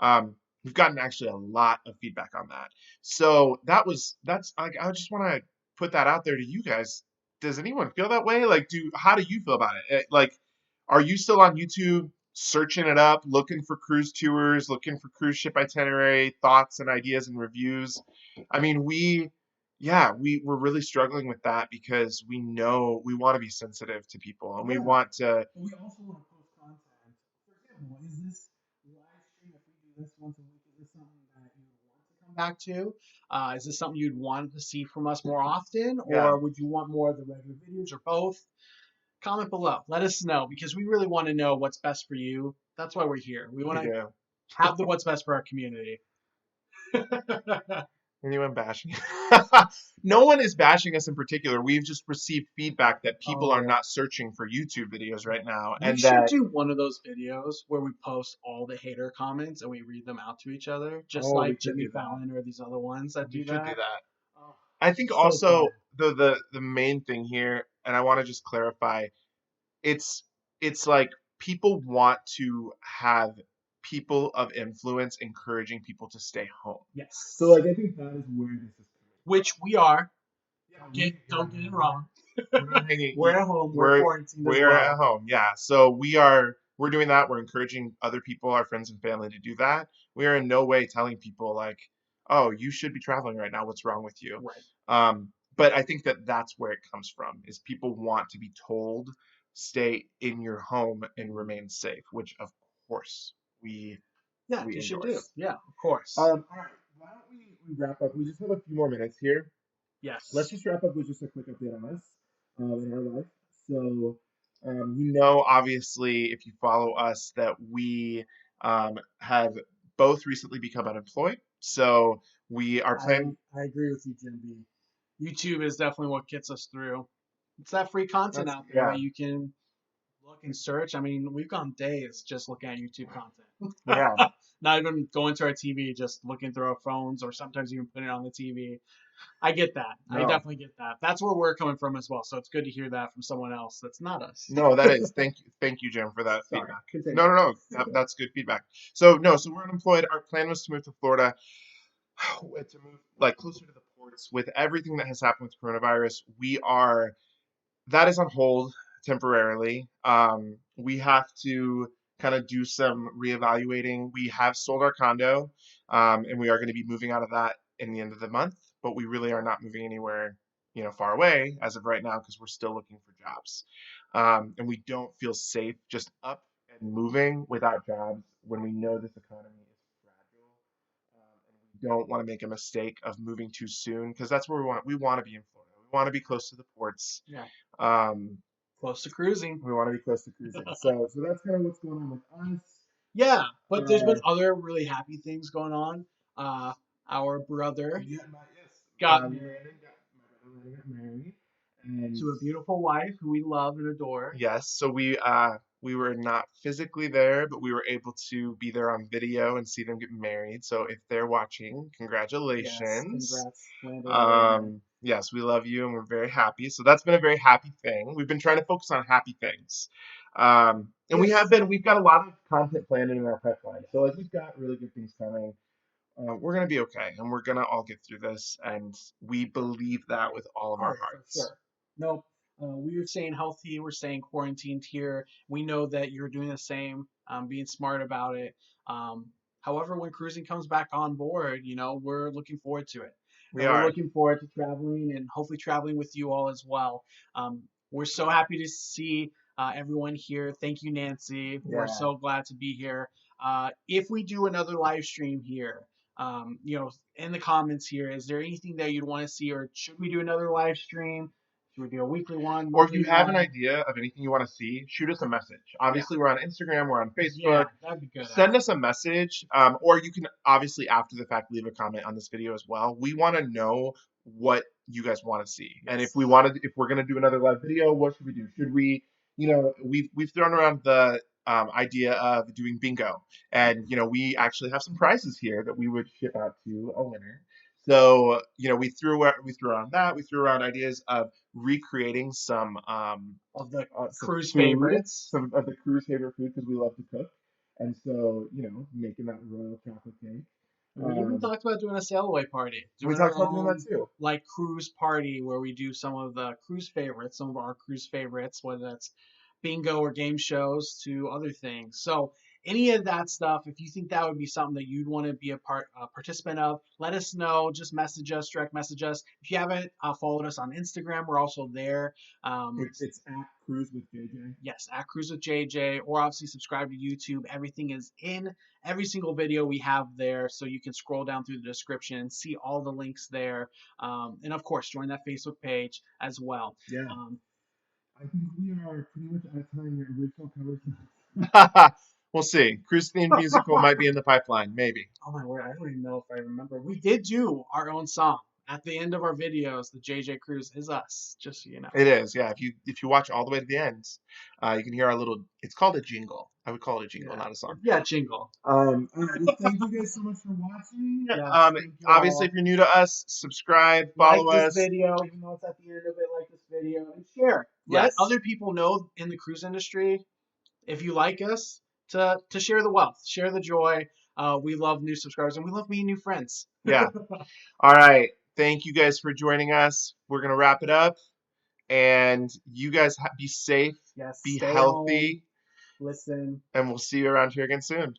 time. We've gotten actually a lot of feedback on that. So that's like, I just want to put that out there to you guys. Does anyone feel that way? Like, how do you feel about it? Like, are you still on YouTube searching it up, looking for cruise tours, looking for cruise ship itinerary, thoughts and ideas and reviews? I mean, yeah, we're really struggling with that because we know we want to be sensitive to people and we Yeah. want to. But we also want to post content. For example, is this live stream, if we do this once a week, is this something that you would want to come back to? Is this something you'd want to see from us more often, Yeah, or would you want more of the regular videos, or both? Comment below. Let us know because we really want to know what's best for you. That's why we're here. We we want to do. have the what's best for our community. Anyone bashing? No one is bashing us in particular. We've just received feedback that people Oh are yeah. not searching for YouTube videos right now, We and should that, do one of those videos where we post all the hater comments and we read them out to each other, just oh, we like should Jimmy do that. Fallon or these other ones that We do should do that. that. Oh, I think so fun. also the main thing here, and I want to just clarify, it's it's like people want to have people of influence encouraging people to stay home. Yes. So like I think that is where this is coming Which we are. from. Don't Yeah, get don't get it wrong. we're not hanging. We're at home. We're We're quarantined as we're at well. home. Yeah. So we're doing that. We're encouraging other people, our friends and family, to do that. We are in no way telling people like, oh, you should be traveling right now. What's wrong with you? Right. But I think that that's where it comes from. Is people want to be told stay in your home and remain safe, which of course we Yeah, we you should do. endorse. Yeah, of course. All right. Why don't we wrap up? We just have a few more minutes here. Let's Yes. just wrap up with just a quick update on us in our life. So, obviously, if you follow us, that we have both recently become unemployed. So we are I planning. I agree with you, Jim B. YouTube is definitely what gets us through. It's that free content That's out there yeah, that you can look and search. I mean, we've gone days just looking at YouTube content. yeah. Not even going to our TV, just looking through our phones or sometimes even putting it on the TV. I get that. I No, definitely get that. That's where we're coming from as well. So it's good to hear that from someone else that's not us. no, that is. Thank you, Jim, for that Sorry. feedback. Continue. No. That's good feedback. So no, so we're unemployed. Our plan was to move to Florida, to move like closer to the ports. With everything that has happened with coronavirus, that is on hold temporarily. We have to kind of do some reevaluating. We have sold our condo, and we are going to be moving out of that in the end of the month, but we really are not moving anywhere, far away as of right now because we're still looking for jobs. And we don't feel safe just up and moving without jobs when we know this economy is fragile, and we don't want to make a mistake of moving too soon because that's where we want to be in Florida. We want to be close to the ports. Yeah. Um, Close to cruising. we want to be close to cruising. So that's kind of what's going on with us. Yeah, but there's been other really happy things going on. Our brother Yes, got my married brother Landon got married, and to a beautiful wife who we love and adore. yes, so we were not physically there, but we were able to be there on video and see them get married. So if they're watching, Yes, congratulations. congrats, Landon and Raina. Yes, we love you and we're very happy. So that's been a very happy thing. We've been trying to focus on happy things. And Yes. we've got a lot of content planned in our pipeline. So like we've got really good things coming. We're gonna be okay, and we're gonna all get through this, and we believe that with all of our Oh, for hearts. sure. No, we are staying healthy. We're staying quarantined here. We know that you're doing the same, being smart about it. Um, However, when cruising comes back on board, we're looking forward to it. We And we're are. looking forward to traveling and hopefully traveling with you all as well. We're so happy to see everyone here. Thank you, Nancy. We're Yeah. so glad to be here. If we do another live stream here, in the comments here, is there anything that you'd want to see, or should we do another live stream? Should we do a weekly one, Or if you monthly have an one? idea of anything you want to see, shoot us a message. Yeah, Obviously, we're on Instagram, we're on yeah, Facebook. that'd be good. Send us a message, or you can obviously after the fact leave a comment on this video as well. We want to know what you guys want to see, and Yes. if we're gonna do another live video, what should we do? Should we, we've thrown around the idea of doing bingo, and we actually have some prizes here that we would ship out to a winner. So we threw around that. We threw around ideas of recreating Of the some cruise food, favorites. some of the cruise favorite food because we love to cook, and so making that royal chocolate cake. We even talked about doing a sail away party, We doing talked our about doing that own too. like cruise party where we do some of the cruise favorites, some of our cruise favorites, whether that's bingo or game shows to other things. So any of that stuff, if you think that would be something that you'd want to be a participant of, let us know. Just message us, direct message us. If you haven't followed us on Instagram, we're also there. It's at Cruise with JJ. Yes, at Cruise with JJ, or obviously subscribe to YouTube. Everything is in every single video we have there, so you can scroll down through the description and see all the links there. And of course, join that Facebook page as well. Yeah. Um, I think we are pretty much out of time. Your original cover. We'll see. Cruise themed musical might be in the pipeline, maybe. oh my word, I don't even know if I remember. We did do our own song at the end of our videos. The JJ Cruise is us, just so you know. It is, yeah. If you watch all the way to the end, you can hear our little. It's called a jingle. I would call it a jingle, Yeah, not a song. yeah, jingle. Well, thank you guys so much for watching. Yes, thank you Obviously, all. if you're new to us, subscribe, Like follow this us. video, even though it's at the end of it, like this video and share. Let Yes. other people know in the cruise industry, if you like us, to share the wealth, share the joy. We love new subscribers and we love meeting new friends. Yeah. All right. Thank you guys for joining us. We're gonna wrap it up, and you guys be safe, Yes, be stay healthy, home, listen. and we'll see you around here again soon.